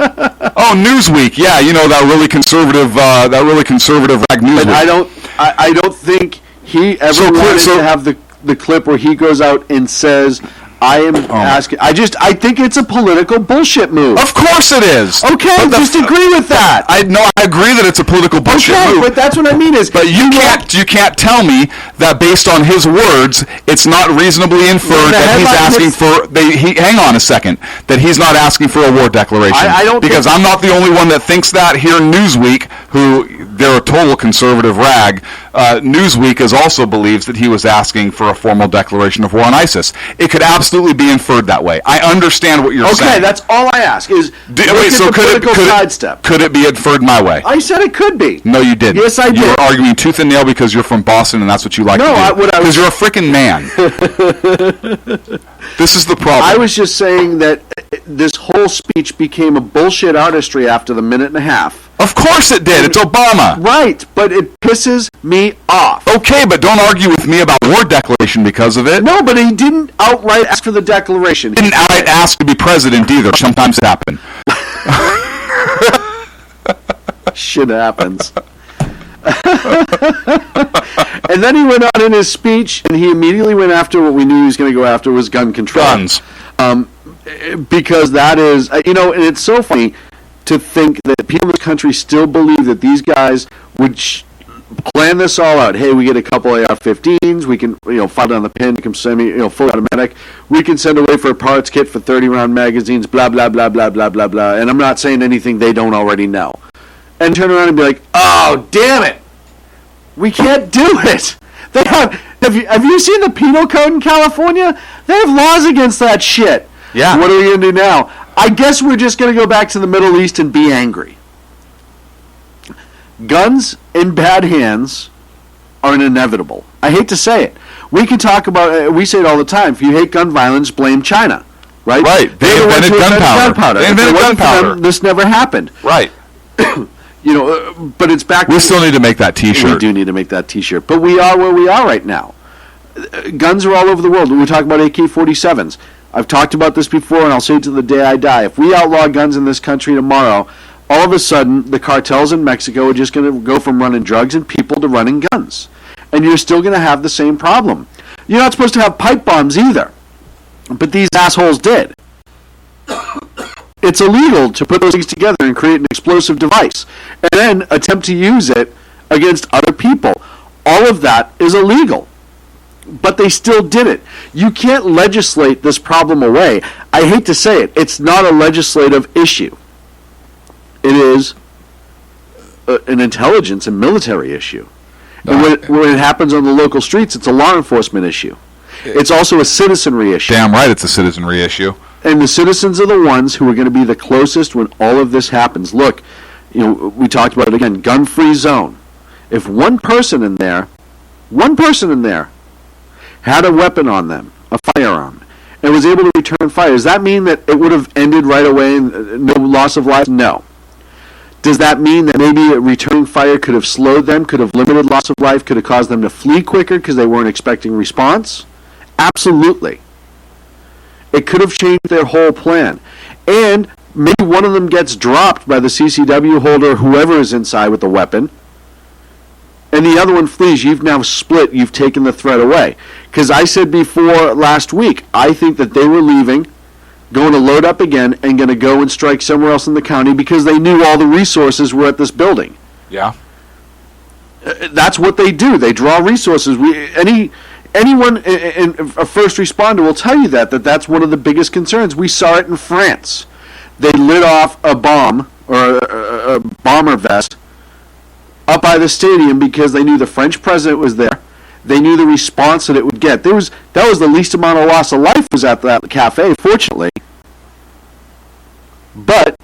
Oh, Newsweek. Yeah, you know that really conservative rag Newsweek. But I don't think he ever wanted to have the clip where he goes out and says, I am asking. I think it's a political bullshit move. Of course it is. Okay, just agree with that. I agree that it's a political bullshit move. But that's what I mean is. But you can't tell me that based on his words, it's not reasonably inferred that he's asking for. Hang on a second. That he's not asking for a war declaration. I don't because I'm not the only one that thinks that. Here, Newsweek, who they're a total conservative rag. Newsweek also believes that he was asking for a formal declaration of war on ISIS. It could absolutely be inferred that way. I understand what you're saying. Okay, that's all I ask is could it be inferred my way? I said it could be. No, you didn't. Yes, I did. You were arguing tooth and nail because you're from Boston and that's what you like to do. Because you're a freaking man. This is the problem. I was just saying that this whole speech became a bullshit artistry after the minute and a half. Of course it did. It's Obama. Right, but it pisses me off. Okay, but don't argue with me about war declaration because of it. No, but he didn't outright ask for the declaration. He didn't outright ask to be president either. Sometimes it happens. Shit happens. And then he went on in his speech, and he immediately went after what we knew he was going to go after was gun control. Guns. Because that is, and it's so funny to think that people in this country still believe that these guys would plan this all out. Hey, we get a couple AR-15s, we can, fire down the pin, make them full automatic. We can send away for a parts kit for 30-round magazines, blah, blah, blah, blah, blah, blah, blah. And I'm not saying anything they don't already know. And turn around and be like, oh, damn it. We can't do it. They have you seen the penal code in California? They have laws against that shit. Yeah. What are we going to do now? I guess we're just going to go back to the Middle East and be angry. Guns in bad hands are inevitable. I hate to say it. We can talk about, we say it all the time, if you hate gun violence, blame China. Right? Right. They invented gunpowder. They invented gunpowder. This never happened. Right. But it's back. We still need to make that T-shirt. We do need to make that T-shirt. But we are where we are right now. Guns are all over the world. We talk about AK-47s. I've talked about this before, and I'll say it to the day I die. If we outlaw guns in this country tomorrow, all of a sudden, the cartels in Mexico are just going to go from running drugs and people to running guns. And you're still going to have the same problem. You're not supposed to have pipe bombs either. But these assholes did. It's illegal to put those things together and create an explosive device and then attempt to use it against other people. All of that is illegal. But they still did it. You can't legislate this problem away. I hate to say it. It's not a legislative issue. It is an intelligence and military issue. And when it happens on the local streets, it's a law enforcement issue. It's also a citizenry issue. Damn right it's a citizenry issue. And the citizens are the ones who are going to be the closest when all of this happens. Look, we talked about it again, gun-free zone. If one person in there had a weapon on them, a firearm, and was able to return fire, does that mean that it would have ended right away and no loss of life? No. Does that mean that maybe a returning fire could have slowed them, could have limited loss of life, could have caused them to flee quicker because they weren't expecting response? Absolutely. It could have changed their whole plan. And maybe one of them gets dropped by the CCW holder, whoever is inside with the weapon, and the other one flees. You've now split. You've taken the threat away. Because I said before last week, I think that they were leaving, going to load up again, and going to go and strike somewhere else in the county because they knew all the resources were at this building. Yeah. That's what they do. They draw resources. Anyone, a first responder will tell you that's one of the biggest concerns. We saw it in France. They lit off a bomb, or a bomber vest, up by the stadium because they knew the French president was there. They knew the response that it would get. That was the least amount of loss of life was at that cafe, fortunately. But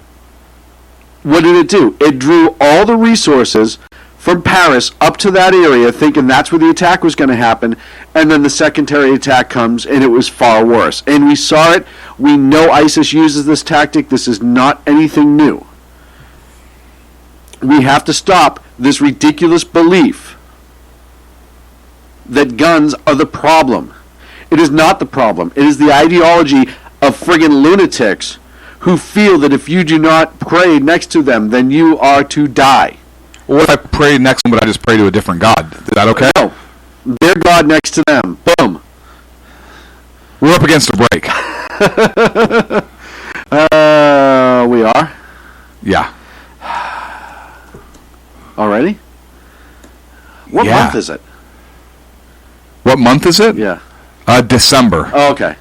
what did it do? It drew all the resources from Paris up to that area, thinking that's where the attack was going to happen, and then the secondary attack comes, and it was far worse. And we saw it. We know ISIS uses this tactic. This is not anything new. We have to stop this ridiculous belief that guns are the problem. It is not the problem. It is the ideology of friggin' lunatics who feel that if you do not pray next to them, then you are to die. Well, what if I pray next to them, but I just pray to a different God? Is that okay? No. Their God next to them. Boom. We're up against a break. We are? Yeah. Already? What month is it? What month is it? Yeah. December. Oh, okay.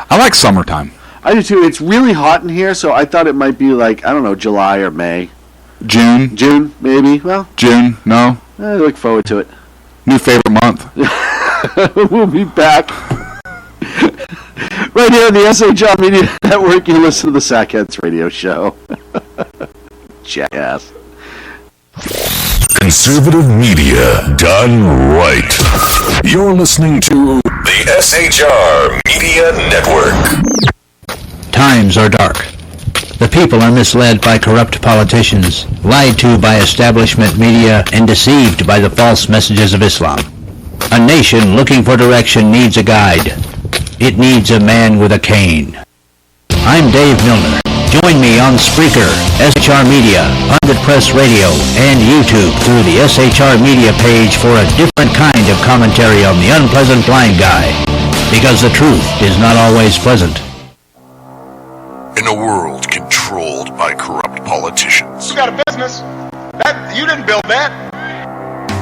I like summertime. I do too. It's really hot in here, so I thought it might be like, I don't know, July or May. June? June, maybe. Well, June, no. I look forward to it. New favorite month. We'll be back. Right here on the SHR Media Network, you listen to the Sackheads Radio Show. Jackass. Conservative media done right. You're listening to the SHR Media Network. Times are dark. The people are misled by corrupt politicians, lied to by establishment media, and deceived by the false messages of Islam. A nation looking for direction needs a guide. It needs a man with a cane. I'm Dave Milner. Join me on Spreaker, SHR Media, Pundit Press Radio, and YouTube through the SHR Media page for a different kind of commentary on the unpleasant blind guy. Because the truth is not always pleasant. In a world controlled by corrupt politicians, You got a business. You didn't build that.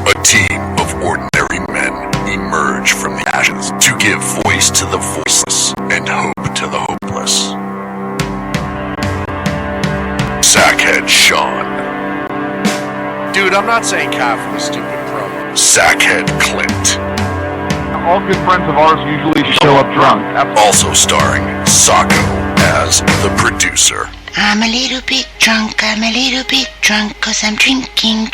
a team of ordinary men emerge from the ashes to give voice to the voiceless and hope to the hopeless. Sackhead Sean. Dude, I'm not saying kafir, stupid bro. Sackhead Clint. All good friends of ours usually show up drunk. Also starring Sacco as the producer. I'm a little bit drunk, cause I'm drinking.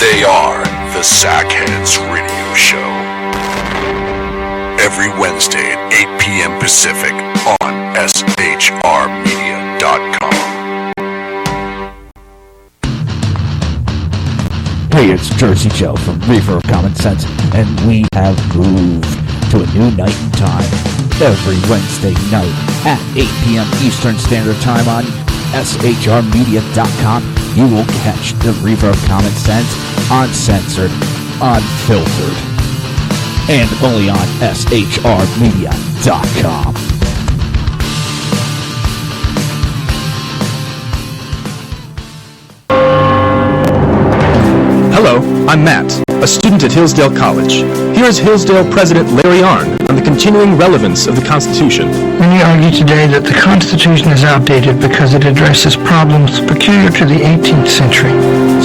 They are the Sackheads Radio Show. Every Wednesday at 8 p.m. Pacific on shrmedia.com. Hey, it's Jersey Joe from Reefer of Common Sense, and we have moved to a new night and time. Every Wednesday night at 8 p.m. Eastern Standard Time on shrmedia.com, you will catch the Reefer of Common Sense uncensored, unfiltered, and only on shrmedia.com. Hello, I'm Matt, a student at Hillsdale College. Here is Hillsdale President Larry Arnn on the continuing relevance of the Constitution. Many argue today that the Constitution is outdated because it addresses problems peculiar to the 18th century.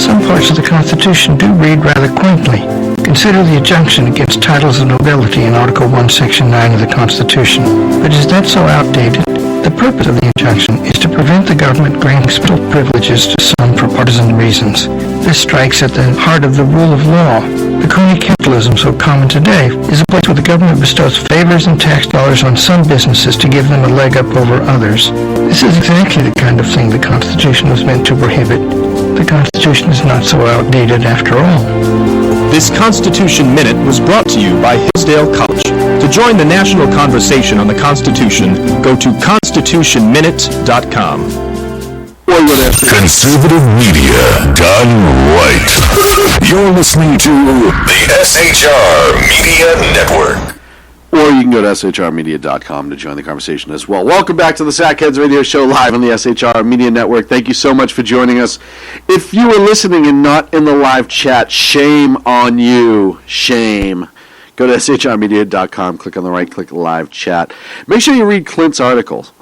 Some parts of the Constitution do read rather quaintly. Consider the injunction against titles of nobility in Article 1, Section 9 of the Constitution. But is that so outdated? The purpose of the injunction is to prevent the government granting special privileges to some for partisan reasons. This strikes at the heart of the rule of law. The crony capitalism so common today is a place where the government bestows favors and tax dollars on some businesses to give them a leg up over others. This is exactly the kind of thing the Constitution was meant to prohibit. The Constitution is not so outdated after all. This Constitution Minute was brought to you by Hillsdale College. To join the national conversation on the Constitution, go to constitutionminute.com. Conservative media done right. You're listening to the SHR Media Network. Or you can go to shrmedia.com to join the conversation as well. Welcome back to the Sackheads Radio Show live on the SHR Media Network. Thank you so much for joining us. If you were listening and not in the live chat, shame on you. Shame. Go to shrmedia.com, click on the right, click live chat. Make sure you read Clint's articles.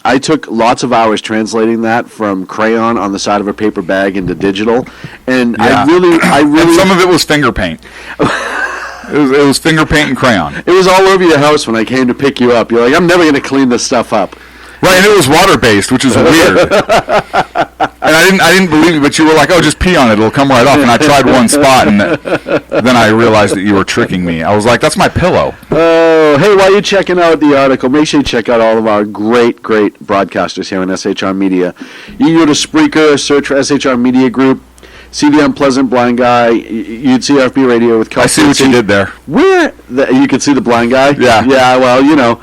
I took lots of hours translating that from crayon on the side of a paper bag into digital, and yeah. I really and some of it was finger paint. It was finger paint and crayon. It was all over your house when I came to pick you up. You're like, I'm never going to clean this stuff up. Right, and it was water-based, which is weird. And I didn't believe you, but you were like, oh, just pee on it. It'll come right off. And I tried one spot, and then I realized that you were tricking me. I was like, that's my pillow. Oh, hey, while you're checking out the article, make sure you check out all of our great broadcasters here on SHR Media. You can go to Spreaker, search for SHR Media Group, see the unpleasant blind guy. You'd see RFB Radio with Cal. I see what you did there. Where? You could see the blind guy? Yeah. Yeah, well, you know.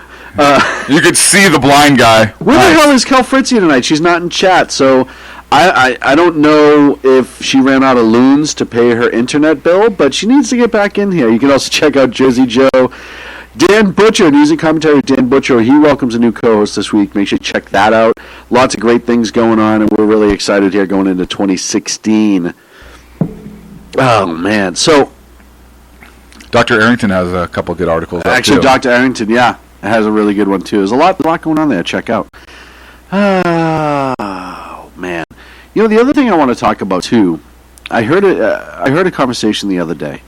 You could see the blind guy. Where the hell is Cal Fritzie tonight? She's not in chat, so I don't know if she ran out of loons to pay her internet bill, but she needs to get back in here. You can also check out Jersey Joe. Dan Butcher, News and Commentary with Dan Butcher, he welcomes a new co-host this week. Make sure you check that out. Lots of great things going on, and we're really excited here going into 2016. Oh, man. So, Dr. Arrington has a couple good articles. Actually, Dr. Arrington, yeah, has a really good one, too. There's a lot going on there. Check out. Oh, man. You know, the other thing I want to talk about, too, I heard a conversation the other day.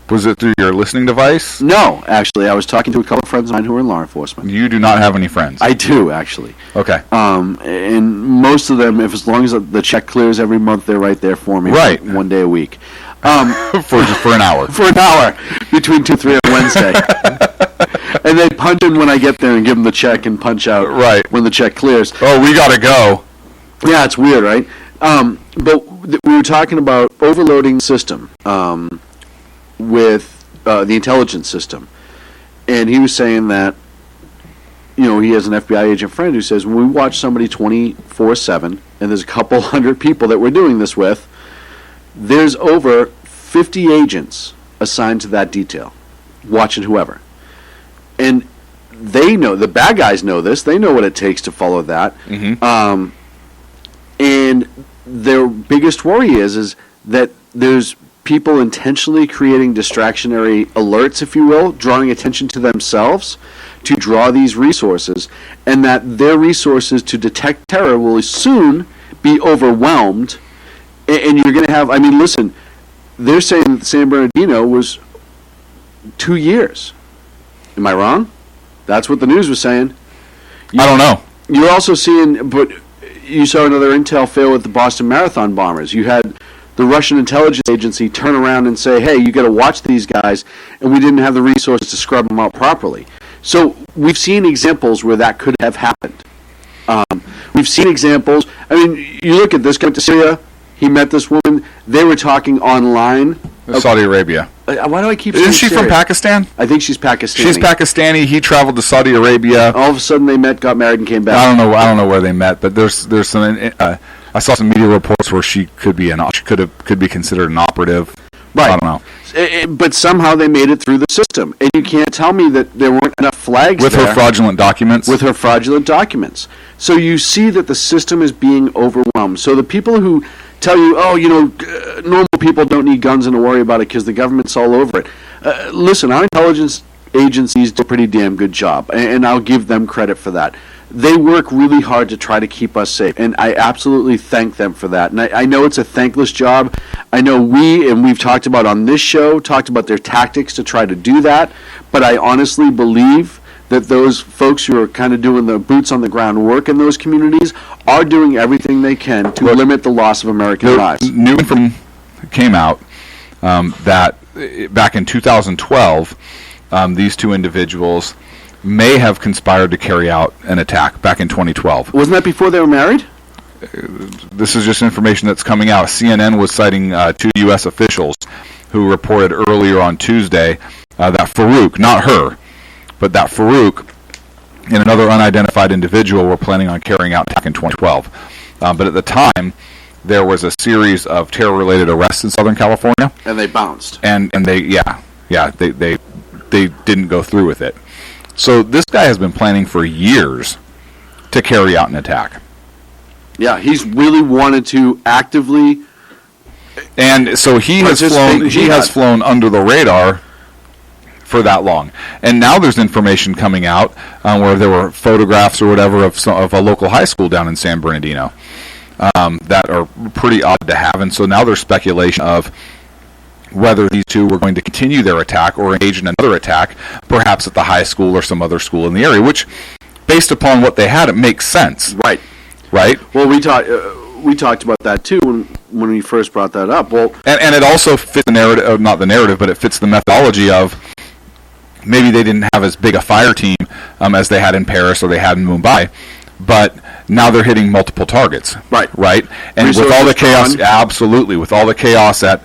Was it through your listening device? No, actually. I was talking to a couple of friends of mine who are in law enforcement. You do not have any friends? I do, actually. Okay. And most of them, as long as the check clears every month, they're right there for me. Right. For 1 day a week. For an hour. For an hour. Between 2, 3 on Wednesday. And they punch in when I get there and give them the check and punch out when the check clears. Oh, we got to go. Yeah, it's weird, right? But we were talking about overloading the system with the intelligence system. And he was saying that, you know, he has an FBI agent friend who says when we watch somebody 24/7, and there's a couple hundred people that we're doing this with, there's over 50 agents assigned to that detail, watching whoever. And they know, the bad guys know this, they know what it takes to follow that. Mm-hmm. And their biggest worry is that there's people intentionally creating distractionary alerts, if you will, drawing attention to themselves to draw these resources, and that their resources to detect terror will soon be overwhelmed. And you're going to have, I mean, listen, they're saying that San Bernardino was 2 years. Am I wrong? That's what the news was saying. I don't know. You're also seeing, but you saw another intel fail with the Boston Marathon bombers. You had the Russian intelligence agency turn around and say, hey, you got to watch these guys, and we didn't have the resources to scrub them out properly. So we've seen examples where that could have happened. We've seen examples. I mean, you look at this guy to Syria. He met this woman. They were talking online. Saudi Arabia. Why do I keep saying Isn't she Syria? from Pakistan? I think she's Pakistani. She's Pakistani. He traveled to Saudi Arabia. All of a sudden they met, got married, and came back. I don't know where they met, but there's some. I saw some media reports where she could be could be considered an operative. Right. I don't know. But somehow they made it through the system, and you can't tell me that there weren't enough flags with there her fraudulent documents. With her fraudulent documents. So you see that the system is being overwhelmed. So the people who tell you, oh, you know, normal people don't need guns and to worry about it because the government's all over it. Listen, our intelligence agencies do a pretty damn good job, and I'll give them credit for that. They work really hard to try to keep us safe, and I absolutely thank them for that. And I know it's a thankless job. I know we've talked about on this show, talked about their tactics to try to do that, but I honestly believe that those folks who are kind of doing the boots on the ground work in those communities are doing everything they can to limit the loss of American lives. New information came out that back in 2012, these two individuals may have conspired to carry out an attack back in 2012. Wasn't that before they were married? This is just information that's coming out. CNN was citing two U.S. officials who reported earlier on Tuesday that Farouk, not her, but that Farouk and another unidentified individual were planning on carrying out an attack in 2012. But at the time, there was a series of terror-related arrests in Southern California. And they bounced. And they didn't go through with it. So this guy has been planning for years to carry out an attack. Yeah, he's really wanted to actively. And so he has flown under the radar for that long. And now there's information coming out where there were photographs or whatever of a local high school down in San Bernardino that are pretty odd to have. And so now there's speculation of whether these two were going to continue their attack or engage in another attack, perhaps at the high school or some other school in the area, which, based upon what they had, it makes sense. Right. Right? Well, we talked about that, too, when we first brought that up. Well, and it also fits the narrative, not the narrative, but it fits the methodology of maybe they didn't have as big a fire team as they had in Paris or they had in Mumbai, but now they're hitting multiple targets. Right. Right? And with all the chaos, absolutely, with all the chaos at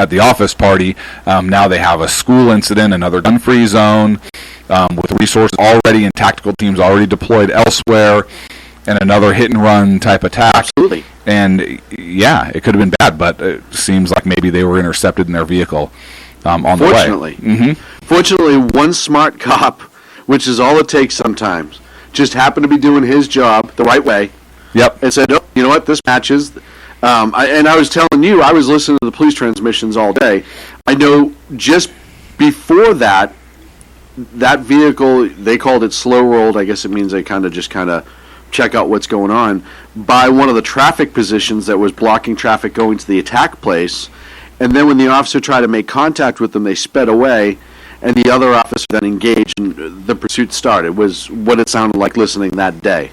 the office party, now they have a school incident, another gun-free zone, with resources already and tactical teams already deployed elsewhere, and another hit-and-run type attack. Absolutely. And, yeah, it could have been bad, but it seems like maybe they were intercepted in their vehicle. on the way. Fortunately. Fortunately, one smart cop, which is all it takes sometimes, just happened to be doing his job the right way. Yep. And said, oh, you know what, this matches. And I was telling you, I was listening to the police transmissions all day. I know just before that vehicle, they called it slow rolled. I guess it means they kind of check out what's going on, by one of the traffic positions that was blocking traffic going to the attack place. And then when the officer tried to make contact with them, they sped away, and the other officer then engaged, and the pursuit started, was what it sounded like listening that day.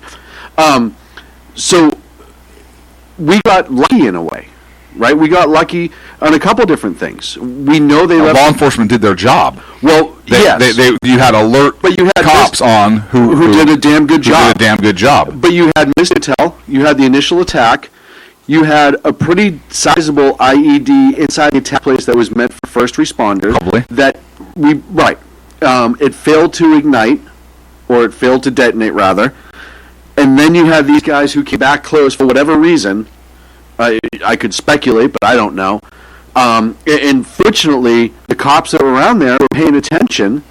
So we got lucky in a way, right? We got lucky on a couple different things. We know law enforcement did their job. Well, yes. You had alert cops on who did a damn good job. Did a damn good job. But you had missed intel, you had the initial attack, you had a pretty sizable IED inside the attack place that was meant for first responders. Probably. It failed to ignite, or it failed to detonate, rather. And then you had these guys who came back close for whatever reason. I could speculate, but I don't know. And fortunately, the cops that were around there were paying attention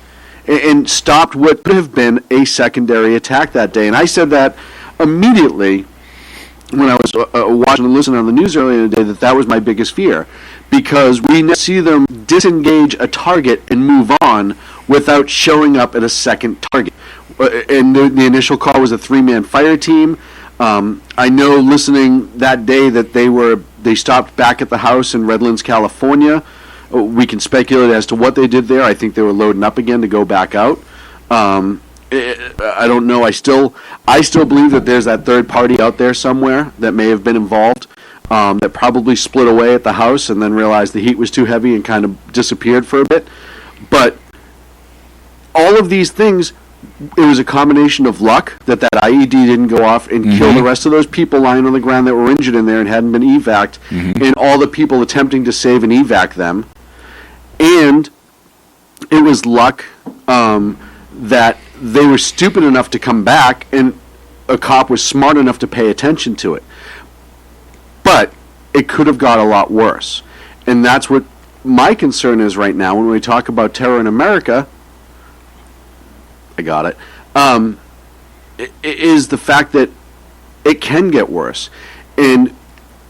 and stopped what could have been a secondary attack that day. And I said that immediately when I was watching and listening on the news earlier today, that was my biggest fear. Because we see them disengage a target and move on without showing up at a second target. And the initial call was a 3-man fire team. I know listening that day that they stopped back at the house in Redlands, California. We can speculate as to what they did there. I think they were loading up again to go back out. I don't know. I still believe that there's that third party out there somewhere that may have been involved, that probably split away at the house and then realized the heat was too heavy and kind of disappeared for a bit. But all of these things, it was a combination of luck that IED didn't go off and kill the rest of those people lying on the ground that were injured in there and hadn't been evac'd, and all the people attempting to save and evac them. And it was luck that they were stupid enough to come back and a cop was smart enough to pay attention to it. But it could have got a lot worse. And that's what my concern is right now when we talk about terror in America. I got it. Is the fact that it can get worse. And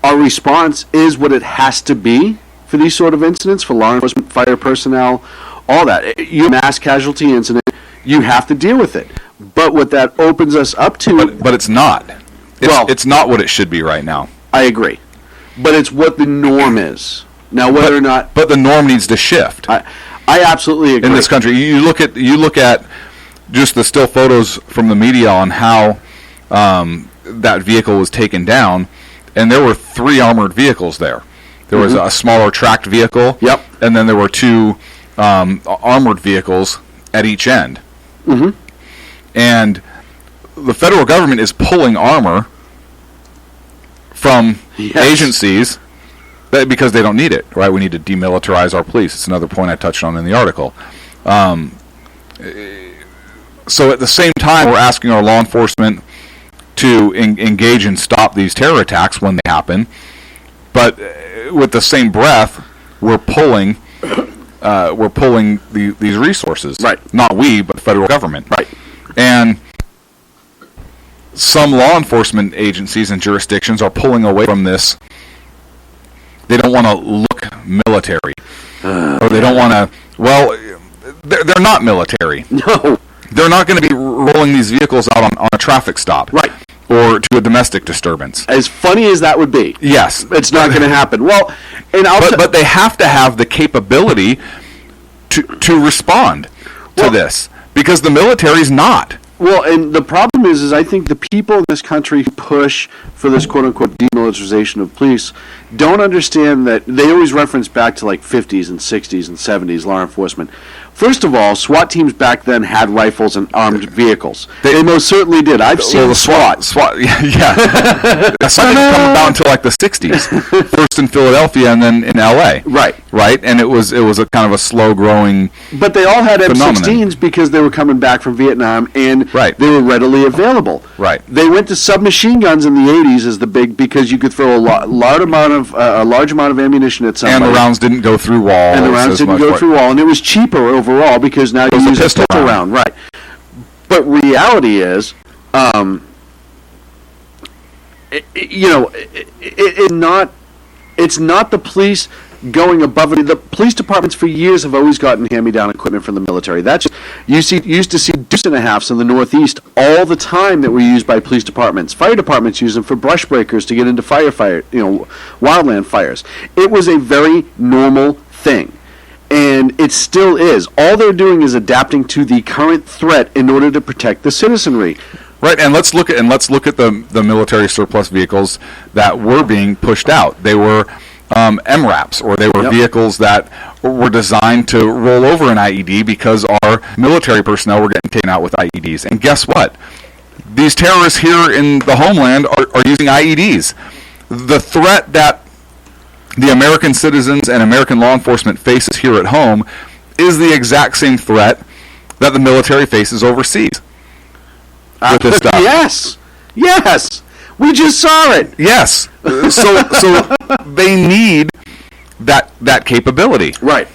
our response is what it has to be for these sort of incidents, for law enforcement, fire personnel, all that. You mass casualty incident, you have to deal with it. But what that opens us up to... But it's not. It's not what it should be right now. I agree. But it's what the norm is. Now, whether or not... But the norm needs to shift. I absolutely agree. In this country, you look at just the still photos from the media on how that vehicle was taken down, and there were 3 armored vehicles there. There was a smaller tracked vehicle, and then there were 2 armored vehicles at each end. And the federal government is pulling armor from agencies because they don't need it, right? We need to demilitarize our police. It's another point I touched on in the article. So at the same time, we're asking our law enforcement to engage and stop these terror attacks when they happen. But with the same breath, we're pulling these resources. Right. Not we, but the federal government. Right. And some law enforcement agencies and jurisdictions are pulling away from this. They don't want to look military. Or they don't want to... Well, they're not military. No. They're not going to be rolling these vehicles out on a traffic stop. Right. Or to a domestic disturbance. As funny as that would be. Yes. It's not going to happen. Well, and but they have to have the capability to respond to this. Because the military's not. Well, and the problem is I think the people in this country who push for this quote-unquote demilitarization of police don't understand that they always reference back to like 50s and 60s and 70s law enforcement. First of all, SWAT teams back then had rifles and armed vehicles. They most certainly did. I've seen SWAT. Yeah. SWAT didn't come about until like the 60s. First in Philadelphia and then in L.A. Right? And it was a kind of a slow-growing But they all had phenomenon. M16s because they were coming back from Vietnam and they were readily available. Right. They went to submachine guns in the 80s as the big, because you could throw a large amount large amount of ammunition at somebody. And the rounds didn't go through walls. And the rounds didn't go through wall, and it was cheaper overall because now you use a pistol round. Right. But reality is, it's not the police going above it. The police departments for years have always gotten hand-me-down equipment from the military. That's you used to see deuce and a halves in the Northeast all the time that were used by police departments. Fire departments use them for brush breakers to get into wildland fires. It was a very normal thing, and it still is. All they're doing is adapting to the current threat in order to protect the citizenry. Right, and let's look at the military surplus vehicles that were being pushed out. They were MRAPs, or they were vehicles that were designed to roll over an IED because our military personnel were getting taken out with IEDs. And guess what? These terrorists here in the homeland are using IEDs. The threat that the American citizens and American law enforcement faces here at home is the exact same threat that the military faces overseas. With this stuff. Yes. We just saw it. Yes. So they need that capability. Right.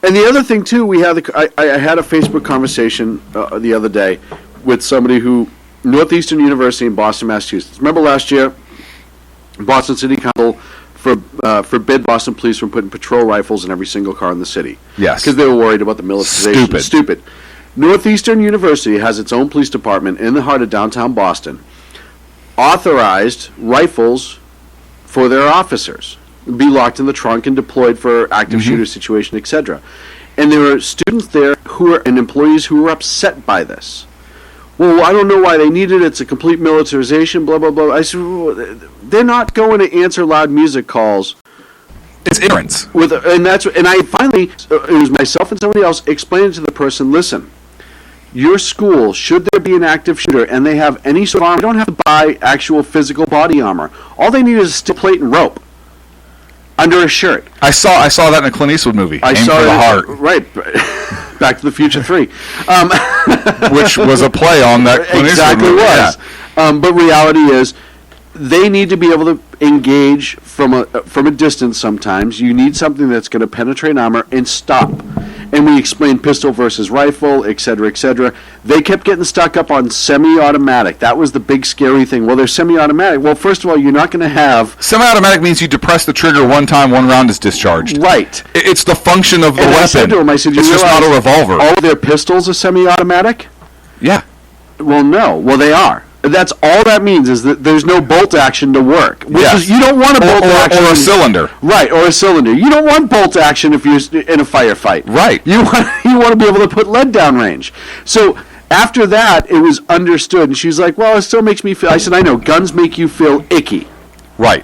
And the other thing too, I had a Facebook conversation the other day with somebody who Northeastern University in Boston, Massachusetts. Remember last year, Boston City Council forbid Boston police from putting patrol rifles in every single car in the city. Yes. Because they were worried about the militarization. Stupid. Northeastern University has its own police department in the heart of downtown Boston. Authorized rifles for their officers be locked in the trunk and deployed for active shooter situation, etc. And there are students there and employees who were upset by this. Well, I don't know why they need it. It's a complete militarization, blah, blah, blah. I said, well, they're not going to answer loud music calls. It's ignorance. And I finally, it was myself and somebody else, explained to the person, listen, your school, should there be an active shooter and they have any sort of armor, they don't have to buy actual physical body armor. All they need is a steel plate and rope under a shirt. I saw that in a Clint Eastwood movie. Aim for the Heart. Right. Back to the Future 3. Which was a play on that Clint Eastwood movie. Was. Yeah. But reality is, they need to be able to engage from a distance sometimes. You need something that's going to penetrate armor and stop. And we explained pistol versus rifle, et cetera, et cetera. They kept getting stuck up on semi-automatic. That was the big scary thing. Well, they're semi-automatic. Well, first of all, you're not going to have... Semi-automatic means you depress the trigger one time, one round is discharged. Right. It's the function of the weapon. I said to him, it's just not a revolver. All of their pistols are semi-automatic? Yeah. Well, no. Well, they are. That's all that means is that there's no bolt action to work. You don't want a bolt action. Or a cylinder. Right, or a cylinder. You don't want bolt action if you're in a firefight. Right. You want to be able to put lead down range. So after that, it was understood. And she's like, well, it still makes me feel... I said, I know, guns make you feel icky. Right.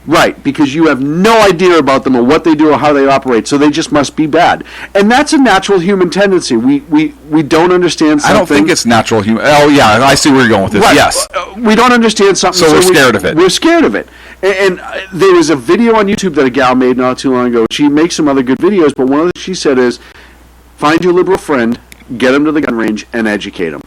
Right, because you have no idea about them or what they do or how they operate, so they just must be bad. And that's a natural human tendency. We don't understand something. I don't think it's natural human... Oh, yeah, I see where you're going with this. Right. Yes. We don't understand something, so we're scared of it. We're scared of it. And there was a video on YouTube that a gal made not too long ago. She makes some other good videos, but one of the things she said is, find your liberal friend, get him to the gun range, and educate him.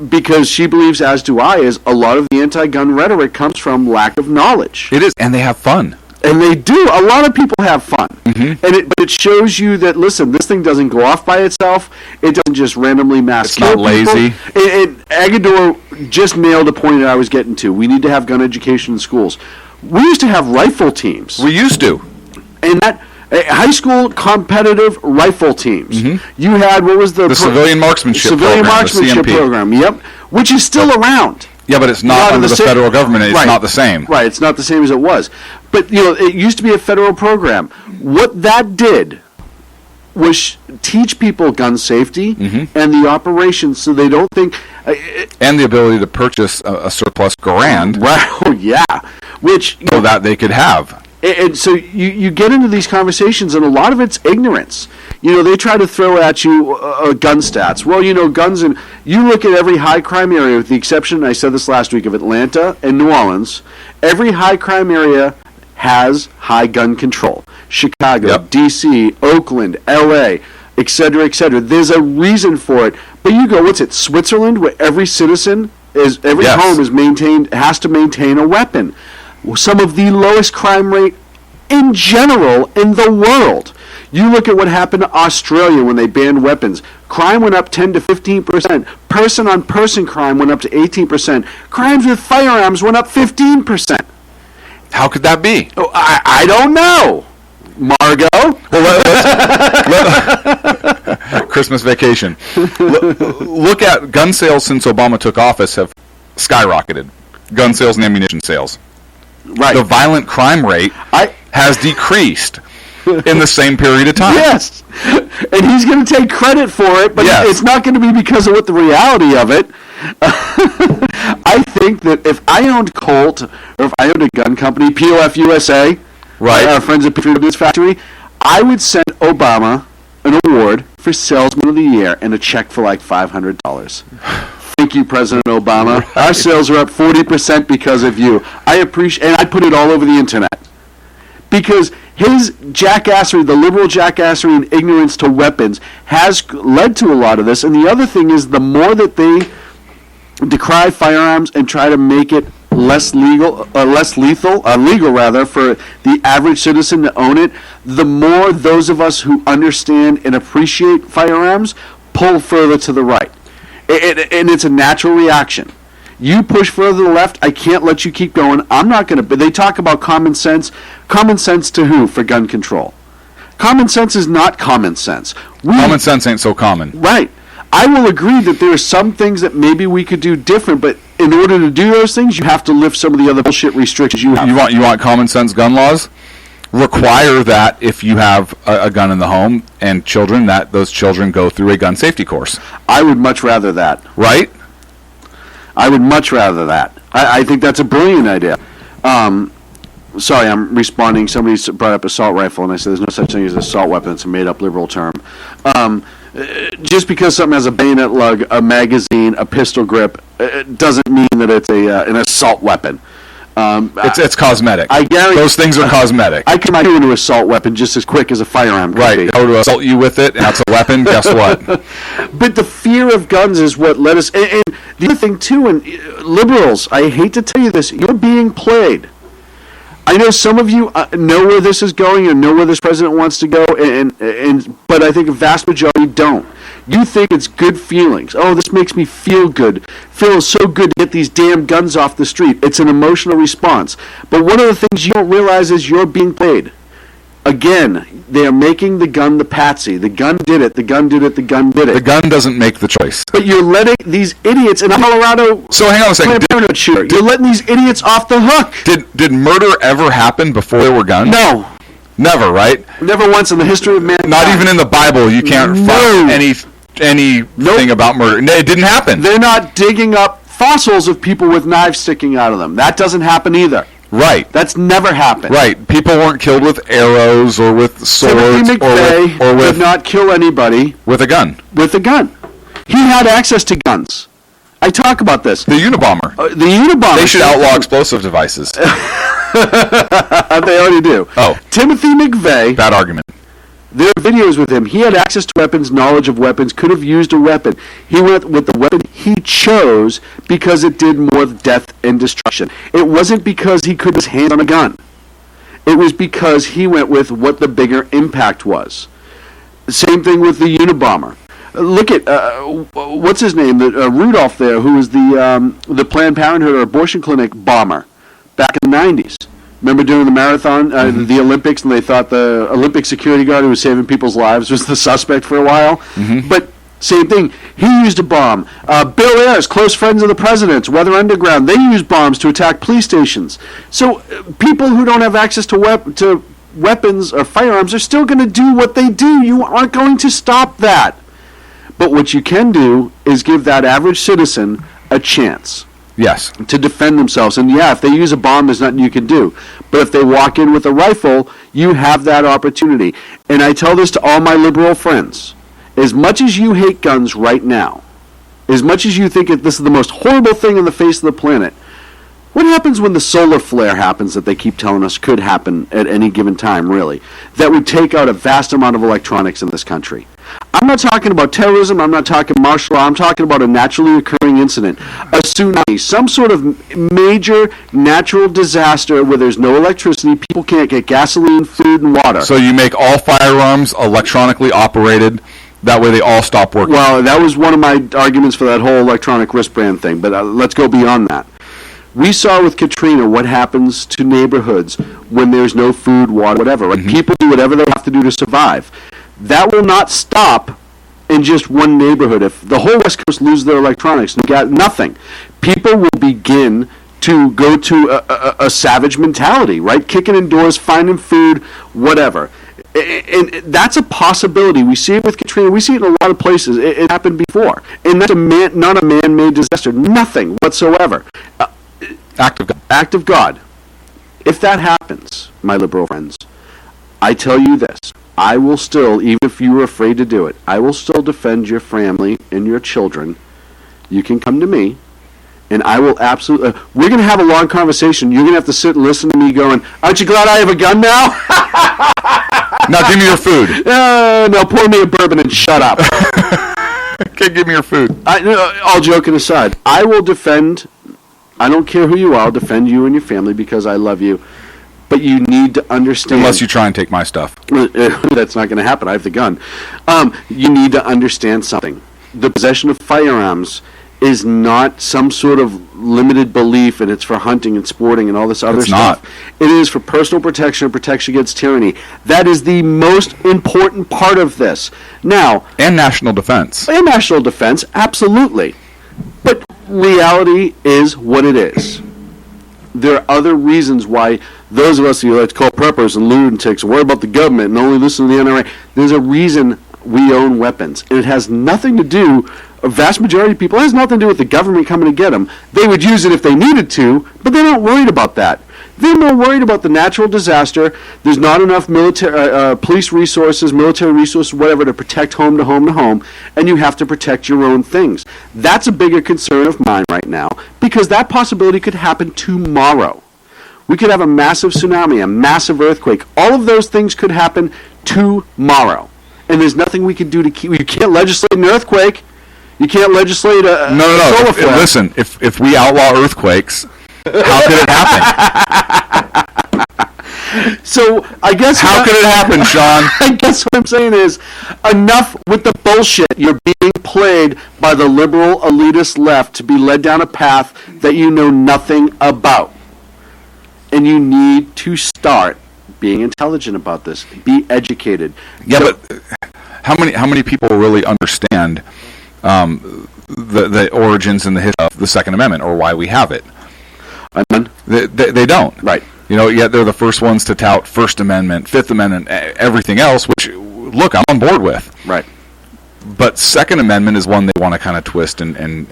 Because she believes, as do I, is a lot of the anti-gun rhetoric comes from lack of knowledge. It is, and they have fun. And they do. A lot of people have fun. Mm-hmm. But it shows you that, listen, this thing doesn't go off by itself. It doesn't just randomly mass kill people. It's not lazy. Agador just nailed a point that I was getting to. We need to have gun education in schools. We used to have rifle teams. We used to. And that... high school competitive rifle teams. Mm-hmm. You had, what was the civilian marksmanship program? Yep, which is still around. Yeah, but it's not under the federal government. It's not the same. Right, it's not the same as it was. But it used to be a federal program. What that did was teach people gun safety and the operations, so they don't think. And the ability to purchase a surplus grand. Right. Oh yeah, so that they could have. And so you get into these conversations, and a lot of it's ignorance. They try to throw at you gun stats. Well, guns, and you look at every high crime area, with the exception, I said this last week, of Atlanta and New Orleans, every high crime area has high gun control. Chicago, D.C., Oakland, L.A., et cetera, et cetera. There's a reason for it. But you go, what's it, Switzerland, where every citizen, home is has to maintain a weapon. Some of the lowest crime rate in general in the world. You look at what happened to Australia when they banned weapons. Crime went up 10 to 15%. Person-on-person crime went up to 18%. Crimes with firearms went up 15%. How could that be? Oh, I don't know. Margot? Well, Christmas vacation. Look at gun sales since Obama took office have skyrocketed. Gun sales and ammunition sales. Right. The violent crime rate has decreased in the same period of time. Yes. And he's going to take credit for it, but yes. It's not going to be because of what the reality of it. I think that if I owned Colt, or if I owned a gun company, POF USA, right, our friends at Patriot Goods Factory, I would send Obama an award for Salesman of the Year and a check for like $500. Thank you, President Obama. Right. Our sales are up 40% because of you. I appreciate, and I put it all over the internet. Because his jackassery, the liberal jackassery and ignorance to weapons has led to a lot of this. And the other thing is the more that they decry firearms and try to make it less legal for the average citizen to own it, the more those of us who understand and appreciate firearms pull further to the right. And it's a natural reaction. You push further to the left, I can't let you keep going. I'm not going to. But they talk about common sense. Common sense to who for gun control? Common sense is not common sense. Common sense ain't so common. Right. I will agree that there are some things that maybe we could do different, but in order to do those things, you have to lift some of the other bullshit restrictions you have. You want common sense gun laws? Require that if you have a gun in the home and children, that those children go through a gun safety course. I would much rather that. Right? I would much rather that. I think that's a brilliant idea. Sorry, I'm responding. Somebody brought up assault rifle, and I said there's no such thing as an assault weapon. It's a made-up liberal term. Just because something has a bayonet lug, a magazine, a pistol grip, doesn't mean that it's an assault weapon. It's cosmetic. I guarantee those things are cosmetic. I can do an assault weapon just as quick as a firearm. Right. Go to assault you with it, and that's a weapon. Guess what? But the fear of guns is what led us. And the other thing too, and liberals, I hate to tell you this, you're being played. I know some of you know where this is going and know where this president wants to go, but I think a vast majority don't. You think it's good feelings. Oh, this makes me feel good. Feels so good to get these damn guns off the street. It's an emotional response. But one of the things you don't realize is you're being played. Again, they are making the gun the patsy. The gun did it. The gun did it. The gun did it. The gun doesn't make the choice. But you're letting these idiots in Colorado. So hang on a second. You're letting these idiots off the hook. Did murder ever happen before there were guns? No. Never, right? Never once in the history of mankind. Not even in the Bible. You can't find anything about murder. No, it didn't happen. They're not digging up fossils of people with knives sticking out of them. That doesn't happen either. Right. That's never happened. Right. People weren't killed with arrows or with swords Timothy McVeigh or with did not kill anybody with a gun. With a gun. He had access to guns. I talk about this. The Unabomber. The Unabomber. They should outlaw explosive devices. They already do. Oh. Timothy McVeigh. Bad argument. There are videos with him. He had access to weapons, knowledge of weapons, could have used a weapon. He went with the weapon he chose because it did more death and destruction. It wasn't because he could his hand on a gun. It was because he went with what the bigger impact was. Same thing with the Unabomber. Look at, what's his name, Rudolph there, who was the Planned Parenthood or abortion clinic bomber back in the 90s. Remember during the marathon, the Olympics, and they thought the Olympic security guard who was saving people's lives was the suspect for a while? Mm-hmm. But same thing. He used a bomb. Bill Ayers, close friends of the president's, Weather Underground, they used bombs to attack police stations. So people who don't have access to weapons or firearms are still going to do what they do. You aren't going to stop that. But what you can do is give that average citizen a chance. Yes. To defend themselves. And yeah, if they use a bomb, there's nothing you can do. But if they walk in with a rifle, you have that opportunity. And I tell this to all my liberal friends. As much as you hate guns right now, as much as you think this is the most horrible thing on the face of the planet, what happens when the solar flare happens that they keep telling us could happen at any given time, really? That would take out a vast amount of electronics in this country. I'm not talking about terrorism. I'm not talking martial law. I'm talking about a naturally occurring incident, a tsunami, some sort of major natural disaster where there's no electricity, people can't get gasoline, food, and water. So you make all firearms electronically operated. That way they all stop working. Well, that was one of my arguments for that whole electronic wristband thing, but let's go beyond that. We saw with Katrina what happens to neighborhoods when there's no food, water, whatever. Right? People do whatever they have to do to survive. That will not stop in just one neighborhood. If the whole West Coast loses their electronics and got nothing, people will begin to go to a savage mentality, right? Kicking in doors, finding food, whatever. And that's a possibility. We see it with Katrina. We see it in a lot of places. It happened before. And that's not a man-made disaster. Nothing whatsoever. Act of God. If that happens, my liberal friends, I tell you this. I will still, even if you were afraid to do it, I will still defend your family and your children. You can come to me. And I will absolutely... we're going to have a long conversation. You're going to have to sit and listen to me going, aren't you glad I have a gun now? Now give me your food. No, pour me a bourbon and shut up. Okay, give me your food. All joking aside, I will defend... I don't care who you are. I'll defend you and your family because I love you. But you need to understand... Unless you try and take my stuff. That's not going to happen. I have the gun. You need to understand something. The possession of firearms is not some sort of limited belief and it's for hunting and sporting and all this other stuff. It is for personal protection and protection against tyranny. That is the most important part of this. Now... And national defense. And national defense, absolutely. But reality is what it is. There are other reasons why those of us who like to call preppers and lunatics and worry about the government and only listen to the NRA, there's a reason we own weapons. And it has nothing to do, a vast majority of people, it has nothing to do with the government coming to get them. They would use it if they needed to, but they're not worried about that. They're more worried about the natural disaster. There's not enough military, police resources, military resources, whatever, to protect home to home to home, and you have to protect your own things. That's a bigger concern of mine right now, because that possibility could happen tomorrow. We could have a massive tsunami, a massive earthquake. All of those things could happen tomorrow. And there's nothing we can do to keep... You can't legislate an earthquake. You can't legislate a solar flare. Listen, if we outlaw earthquakes... How could it happen? So, I guess... How could it happen, Sean? I guess what I'm saying is, enough with the bullshit. You're being played by the liberal elitist left to be led down a path that you know nothing about. And you need to start being intelligent about this. Be educated. Yeah, but how many people really understand the origins and the history of the Second Amendment or why we have it? They don't. Right. You know, yet they're the first ones to tout First Amendment, Fifth Amendment, everything else, which, look, I'm on board with. Right. But Second Amendment is one they want to kind of twist and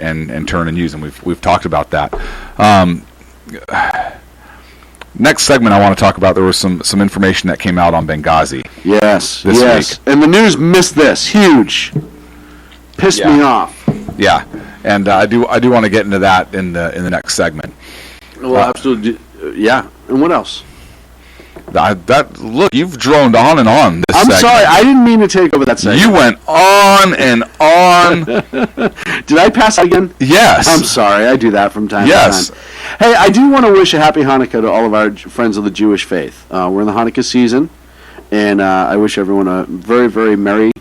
turn and use, and we've talked about that. Next segment I want to talk about, there was some information that came out on Benghazi. Yes. This week. And the news missed this. Huge. Pissed me off. Yeah. And I do want to get into that in the next segment. Well, absolutely. Yeah. And what else? Look, you've droned on and on this segment. Sorry, I didn't mean to take over that segment. You went on and on. Did I pass again? Yes. I'm sorry, I do that from time to time. Hey, I do want to wish a happy Hanukkah to all of our friends of the Jewish faith. We're in the Hanukkah season, and I wish everyone a very, very merry,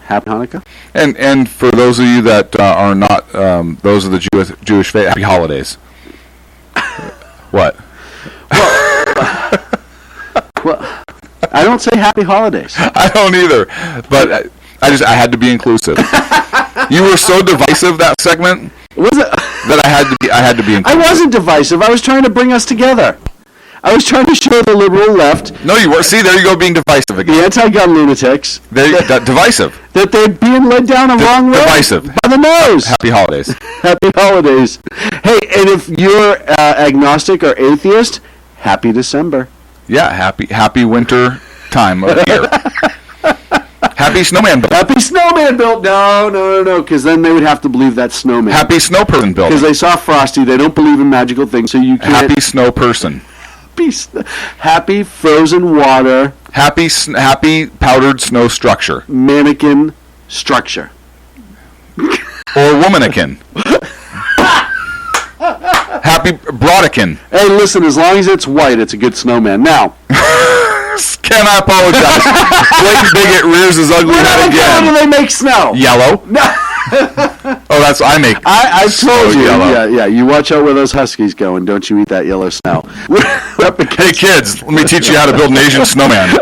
happy Hanukkah. And for those of you that are not those of the Jewish faith, happy holidays. What? Well, I don't say happy holidays. I don't either, but I had to be inclusive. You were so divisive that segment. Was it? That I had to be inclusive. I wasn't divisive. I was trying to bring us together. I was trying to show the liberal left. No, you were. See, there you go, being divisive again. The anti-gun lunatics. Divisive. That they're being led down a wrong road. Divisive. By the nose. Happy holidays. Happy holidays. Hey, and if you're agnostic or atheist, happy December. Yeah, happy winter time of year. Happy snowman built. Happy snowman built. No, because then they would have to believe that snowman. Happy snow person built. Because they saw Frosty. They don't believe in magical things, so you can't. Happy snow person. Happy frozen water. Happy powdered snow structure. Mannequin. structure. Or womanikin. Happy Broadikin. Hey, listen, as long as it's white, it's a good snowman. Now, can I apologize? Blatant bigot rears his ugly head again. What do they make snow? Yellow. Oh, that's I make. I told you. Yellow. Yeah. You watch out where those huskies go, and don't you eat that yellow snow. Hey, kids, let me teach you how to build an Asian snowman.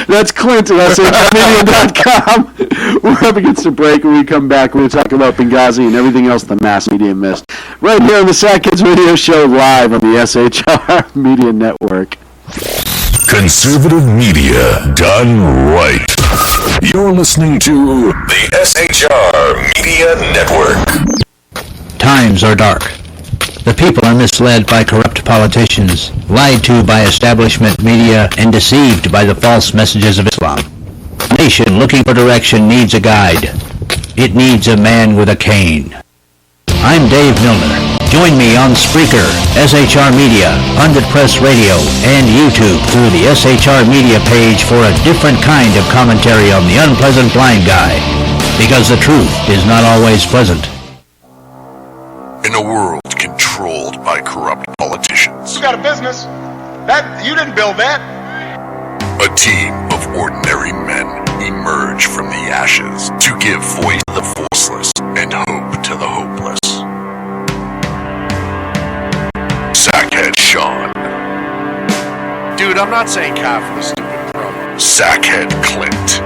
That's Clint at shmedia.com. We're up against a break. When we come back, we're going to talk about Benghazi and everything else the mass media missed. Right here on the Sack Kids Radio Show, live on the SHR Media Network. Conservative media done right. You're listening to the SHR Media Network. Times are dark. The people are misled by corrupt politicians, lied to by establishment media, and deceived by the false messages of Islam. A nation looking for direction needs a guide. It needs a man with a cane. I'm Dave Milner. Join me on Spreaker, SHR Media, Pundit Press Radio, and YouTube through the SHR Media page for a different kind of commentary on the unpleasant blind guy. Because the truth is not always pleasant. In a world controlled by corrupt politicians, You got a business. You didn't build that. a team of ordinary men emerge from the ashes to give voice to the voiceless and hope to the hopeless. Sackhead Sean. Dude, I'm not saying cow for the stupid promo. Sackhead Clint.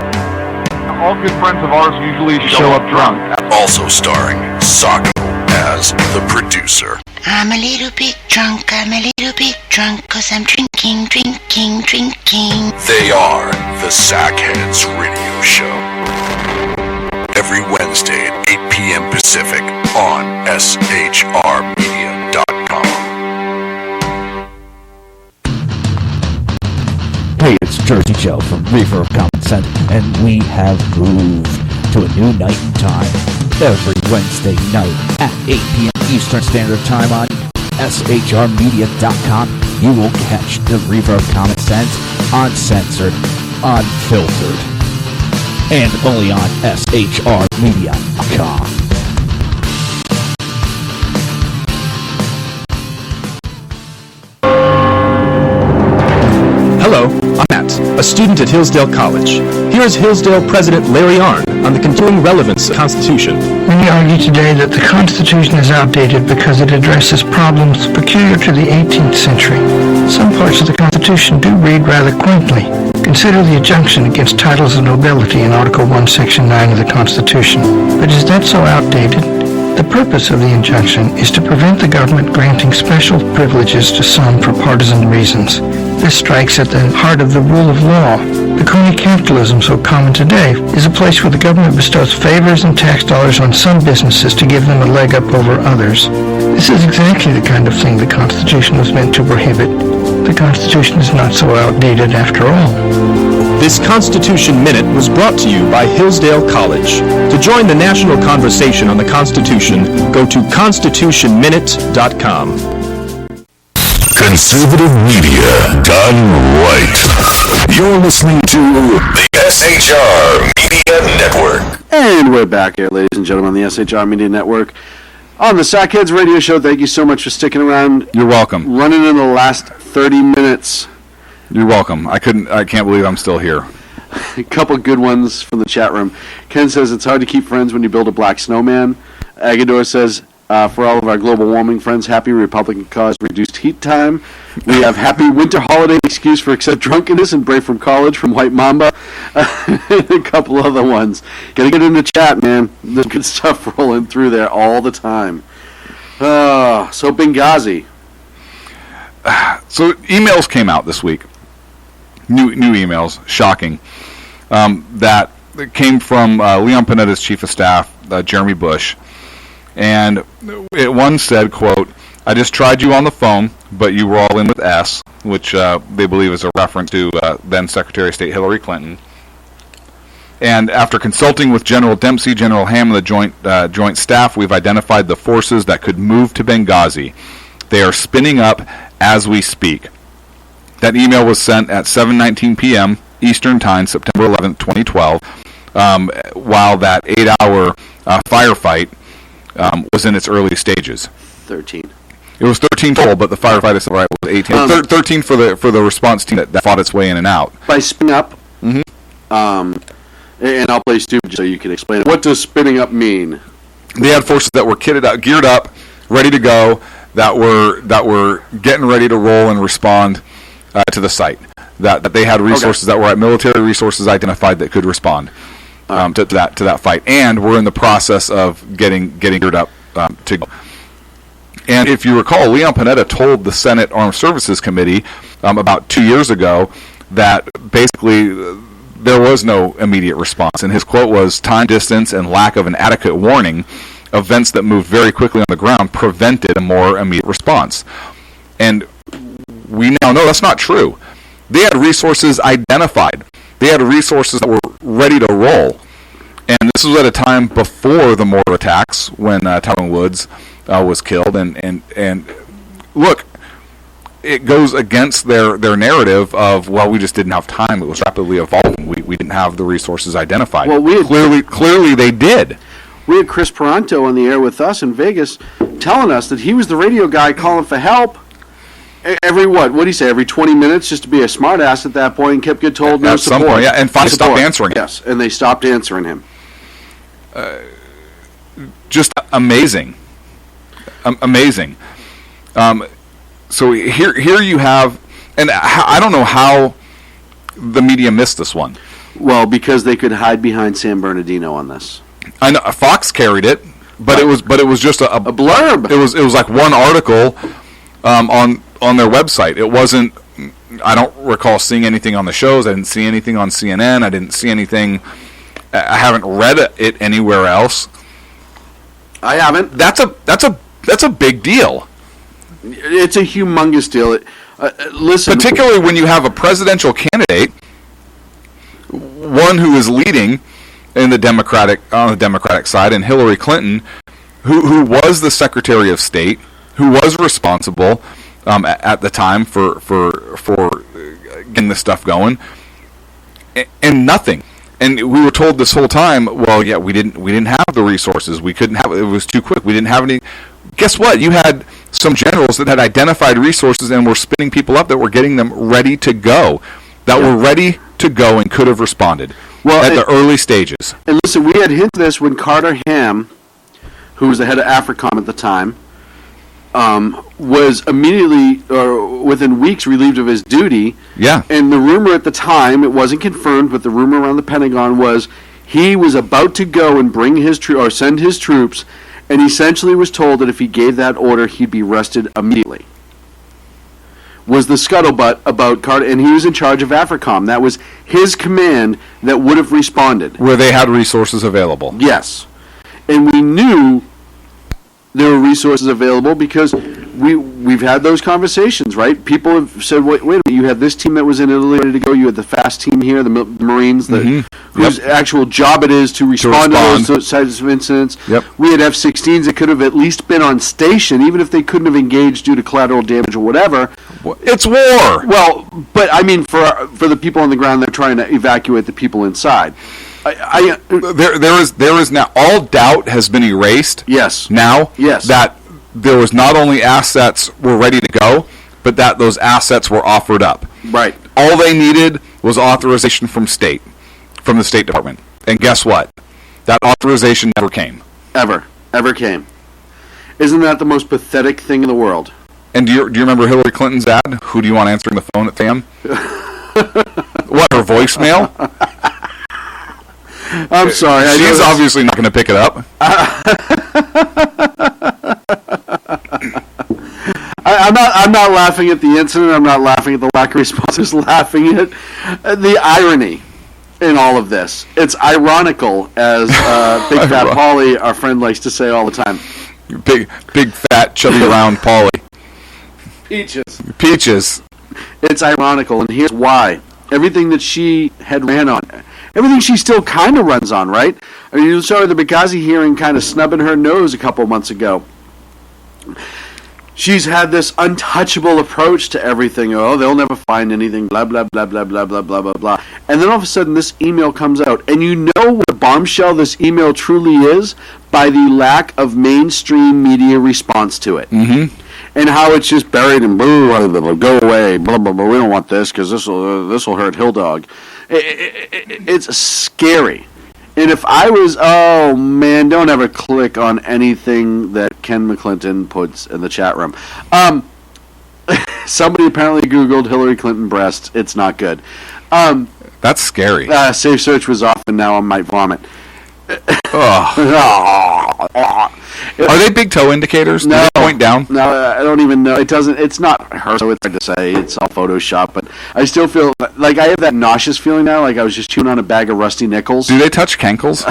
All good friends of ours usually show up drunk. Also starring Socko as the producer. I'm a little bit drunk, 'cause I'm drinking. They are the Sackheads Radio Show. Every Wednesday at 8 p.m. Pacific on SHRmedia.com. Hey, it's Jersey Joe from Reaver of Common Sense, and we have moved to a new night and time. Every Wednesday night at 8 p.m. Eastern Standard Time on SHRmedia.com, you will catch the Reaver of Common Sense uncensored, unfiltered, and only on SHRmedia.com. Hello, I'm Matt, a student at Hillsdale College. Here is Hillsdale President Larry Arnn on the continuing relevance of the Constitution. Many argue today that the Constitution is outdated because it addresses problems peculiar to the 18th century. Some parts of the Constitution do read rather quaintly. Consider the injunction against titles of nobility in Article 1, Section 9 of the Constitution. But is that so outdated? The purpose of the injunction is to prevent the government granting special privileges to some for partisan reasons. This strikes at the heart of the rule of law. The crony capitalism so common today is a place where the government bestows favors and tax dollars on some businesses to give them a leg up over others. This is exactly the kind of thing the Constitution was meant to prohibit. The Constitution is not so outdated after all. This Constitution Minute was brought to you by Hillsdale College. To join the national conversation on the Constitution, go to constitutionminute.com. Conservative media done right. You're listening to the SHR Media Network. And we're back here, ladies and gentlemen, on the SHR Media Network. On the Sackheads Radio Show, thank you so much for sticking around. You're welcome. Running in the last 30 minutes. You're welcome. I can't believe I'm still here. A couple good ones from the chat room. Ken says it's hard to keep friends when you build a black snowman. Agador says, for all of our global warming friends, happy Republican cause reduced heat time. We have happy winter holiday excuse for accept drunkenness and break from college from White Mamba. A couple other ones. Gotta get in the chat, man. There's good stuff rolling through there all the time. So Benghazi. So emails came out this week. New emails, shocking. That came from Leon Panetta's chief of staff, Jeremy Bush. And one said, quote, "I just tried you on the phone, but you were all in with S," which they believe is a reference to then Secretary of State Hillary Clinton. And after consulting with General Dempsey, General Ham, and the joint staff, we've identified the forces that could move to Benghazi. They are spinning up as we speak. That email was sent at 7:19 p.m. Eastern Time, September 11th, 2012, while that 8-hour firefight was in its early stages. 13. It was 13 total, but the firefight is right was 18. 13 for the response team that fought its way in and out. By spinning up, and I'll play stupid so you can explain it. What does spinning up mean? They had forces that were kitted out, geared up, ready to go, that were getting ready to roll and respond to the site. That they had resources that were at military resources identified that could respond to that fight, and we're in the process of getting geared up to go. And if you recall, Leon Panetta told the Senate Armed Services Committee about 2 years ago that basically there was no immediate response. And his quote was, "Time, distance, and lack of an adequate warning, events that moved very quickly on the ground prevented a more immediate response." And we now know that's not true. They had resources identified. They had resources that were ready to roll. And this was at a time before the mortar attacks when Tyrone Woods was killed, and look, it goes against their narrative of, well, we just didn't have time. It was rapidly evolving. We didn't have the resources identified. Well, clearly they did. We had Chris Peranto on the air with us in Vegas, telling us that he was the radio guy calling for help. Every what do you say? Every 20 minutes, just to be a smartass at that point, and kept getting told no support. At some point, yeah, and finally stopped answering him. Yes, and they stopped answering him. Just amazing. Amazing. So here you have, and I don't know how the media missed this one. Well, because they could hide behind San Bernardino on this. I know Fox carried it, but it was just a blurb. It was like one article on their website. It wasn't. I don't recall seeing anything on the shows. I didn't see anything on CNN. I didn't see anything. I haven't read it anywhere else. I haven't. That's a big deal. It's a humongous deal. Listen, particularly when you have a presidential candidate, one who is leading on the Democratic side, and Hillary Clinton, who was the Secretary of State, who was responsible at the time for getting this stuff going, and nothing. And we were told this whole time, well, yeah, we didn't have the resources. We couldn't have it. It was too quick. We didn't have any. Guess what? You had some generals that had identified resources and were spinning people up that were getting them ready to go, were ready to go and could have responded at the early stages. And listen, we had hinted this when Carter Ham, who was the head of AFRICOM at the time, was immediately, or within weeks, relieved of his duty. Yeah. And the rumor at the time, it wasn't confirmed, but the rumor around the Pentagon was he was about to go and bring his or send his troops, and essentially was told that if he gave that order, he'd be arrested immediately. Was the scuttlebutt about Carter, and he was in charge of AFRICOM. That was his command that would have responded. Where they had resources available. Yes. And we knew there were resources available because we've had those conversations, right? People have said, wait a minute, you had this team that was in Italy ready to go, you had the fast team here, the Marines, whose actual job it is to respond to those types of incidents. Yep. We had F-16s that could have at least been on station, even if they couldn't have engaged due to collateral damage or whatever. It's war! Well, but I mean, for the people on the ground, they're trying to evacuate the people inside. There is now, all doubt has been erased. Yes. Now. Yes. That there was not only assets were ready to go, but that those assets were offered up. Right. All they needed was authorization from the State Department. And guess what? That authorization never came. Ever came. Isn't that the most pathetic thing in the world? And do you remember Hillary Clinton's ad? Who do you want answering the phone at FAM? What, her voicemail? I'm sorry. She's obviously not going to pick it up. I'm not laughing at the incident. I'm not laughing at the lack of response. I'm just laughing at the irony in all of this. It's ironical, as Big Fat Paulie, our friend, likes to say all the time. Big fat, chubby, round Paulie. Peaches. It's ironical, and here's why. Everything that she had ran on, everything she still kind of runs on, right? I mean, you saw the Benghazi hearing kind of snubbing her nose a couple months ago. She's had this untouchable approach to everything. Oh, they'll never find anything, blah, blah, blah, blah, blah, blah, blah, blah, blah. And then all of a sudden this email comes out. And you know what a bombshell this email truly is by the lack of mainstream media response to it. Mm-hmm. And how it's just buried and go away, blah, blah, blah. We don't want this because this will hurt Hill Dog. It's scary. And if I was, oh man, don't ever click on anything that Ken McClinton puts in the chat room. Somebody apparently Googled Hillary Clinton breast. It's not good. That's scary. Safe search was off, and now I might vomit. Are they big toe indicators? No. Do they point down? No, I don't even know. It doesn't. It's not her, so it's hard to say. It's all Photoshop, but I still feel like I have that nauseous feeling now, like I was just chewing on a bag of rusty nickels. Do they touch cankles?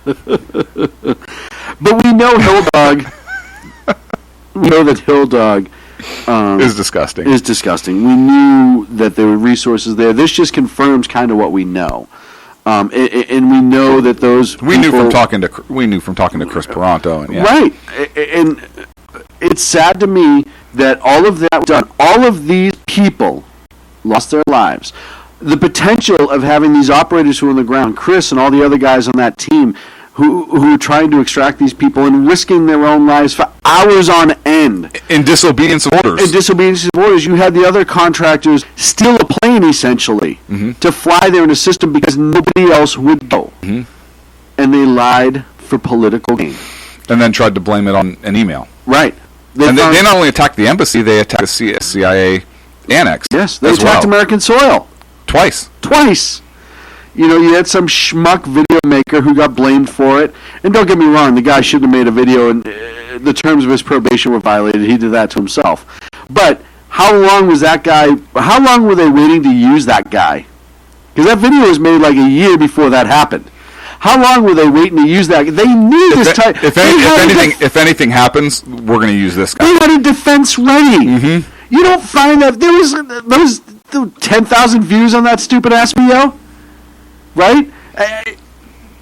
But we know Hill Dog. We know that Hill Dog is disgusting. We knew that there were resources there. This just confirms kind of what we know. And we know that those we knew from talking to Chris Peranto, and right. And it's sad to me that all of that was done. All of these people lost their lives. The potential of having these operators who are on the ground, Chris and all the other guys on that team, who are trying to extract these people and risking their own lives for hours on end. In disobedience of orders. You had the other contractors steal a plane, essentially, to fly there in a system because nobody else would go. Mm-hmm. And they lied for political gain. And then tried to blame it on an email. Right. They not only attacked the embassy, they attacked the CIA annex. Yes, they attacked American soil. Twice. You know, you had some schmuck video maker who got blamed for it. And don't get me wrong, the guy shouldn't have made a video and the terms of his probation were violated. He did that to himself. But how long were they waiting to use that guy? Because that video was made like a year before that happened. How long were they waiting to use that? They knew this type. If anything happens, we're going to use this guy. They had a defense ready. Mm-hmm. You don't find that there was those 10,000 views on that stupid ass video, right? It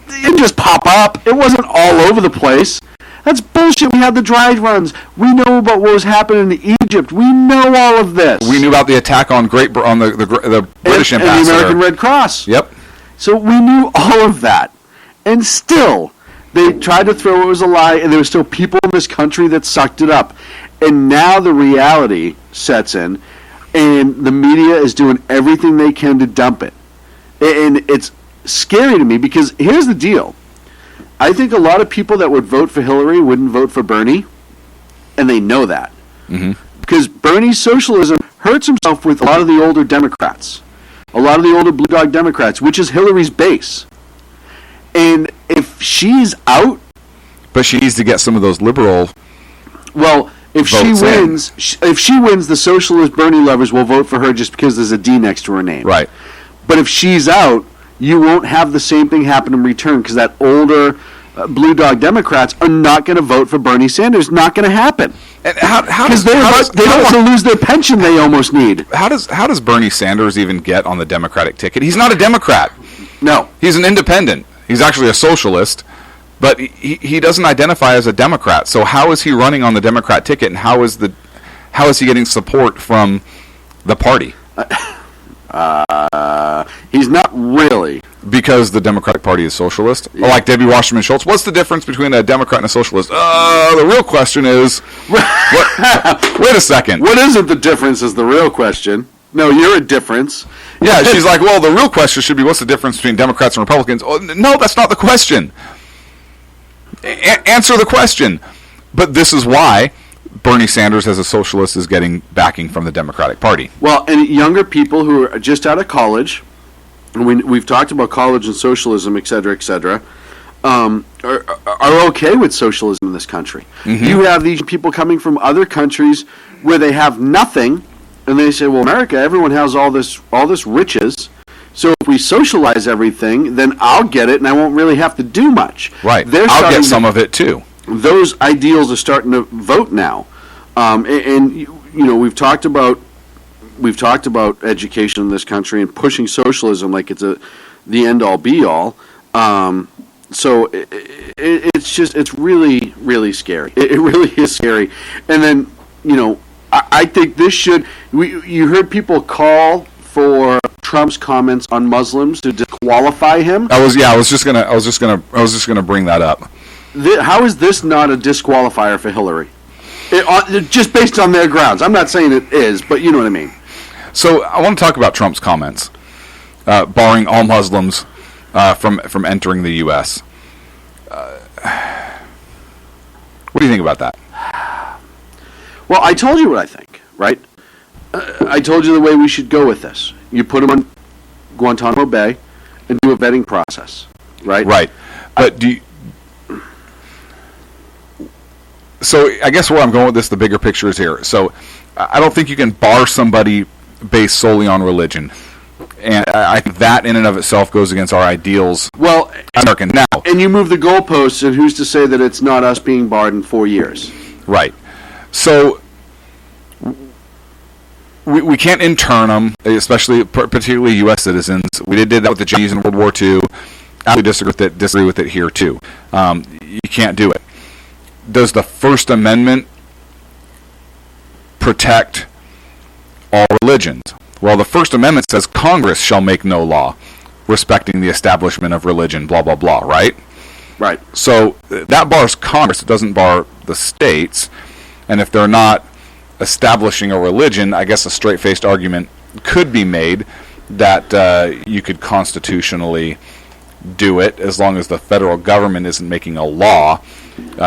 didn't just pop up. It wasn't all over the place. That's bullshit. We had the dry runs. We know about what was happening in Egypt. We know all of this. We knew about the attack on the British ambassador. And the American Red Cross. Yep. So we knew all of that. And still, they tried to throw it was a lie, and there were still people in this country that sucked it up. And now the reality sets in, and the media is doing everything they can to dump it. And it's scary to me because here's the deal. I think a lot of people that would vote for Hillary wouldn't vote for Bernie, and they know that. Mm-hmm. Because Bernie's socialism hurts himself with a lot of the older Democrats, a lot of the older Blue Dog Democrats, which is Hillary's base. And if she's out... But she needs to get some of those liberal... Well, if she wins, the socialist Bernie lovers will vote for her just because there's a D next to her name. Right. But if she's out, you won't have the same thing happen in return because that older Blue Dog Democrats are not going to vote for Bernie Sanders. Not going to happen. Because they don't want to lose their pension they almost need. How does Bernie Sanders even get on the Democratic ticket? He's not a Democrat. No. He's an independent. He's actually a socialist, but he doesn't identify as a Democrat. So how is he running on the Democrat ticket, and how is he getting support from the party? He's not really. Because the Democratic Party is socialist? Yeah. Like Debbie Wasserman Schultz. What's the difference between a Democrat and a socialist? The real question is... wait a second. What isn't the difference is the real question. No, you're a difference. Yeah, she's like, well, the real question should be what's the difference between Democrats and Republicans? Oh, no, that's not the question. Answer the question. But this is why Bernie Sanders as a socialist is getting backing from the Democratic Party. Well, and younger people who are just out of college, and we've talked about college and socialism, et cetera, are okay with socialism in this country. Mm-hmm. You have these people coming from other countries where they have nothing, and they say, well, America, everyone has all this riches, so if we socialize everything, then I'll get it, and I won't really have to do much. Right. I'll get some of it, too. Those ideals are starting to vote now. And you know, we've talked about education in this country and pushing socialism like it's the end-all, be-all. So it's really, really scary. It really is scary. And then, you know, I think this should... You heard people call for Trump's comments on Muslims to disqualify him? I was just gonna bring that up. How is this not a disqualifier for Hillary? Just based on their grounds. I'm not saying it is, but you know what I mean. So I want to talk about Trump's comments, barring all Muslims from entering the U.S. What do you think about that? Well, I told you what I think, right? I told you the way we should go with this. You put them on Guantanamo Bay and do a vetting process, right? Right. But so I guess where I'm going with this, the bigger picture is here. So I don't think you can bar somebody based solely on religion. And I think that in and of itself goes against our ideals. Well, American now. And you move the goalposts, and who's to say that it's not us being barred in 4 years? Right. So we can't intern them, particularly U.S. citizens. We did that with the Japanese in World War II. I disagree with it here too. You can't do it. Does the First Amendment protect all religions? Well, the First Amendment says Congress shall make no law respecting the establishment of religion, blah, blah, blah, right? Right. So that bars Congress. It doesn't bar the states. And if they're not establishing a religion, I guess a straight-faced argument could be made that you could constitutionally do it as long as the federal government isn't making a law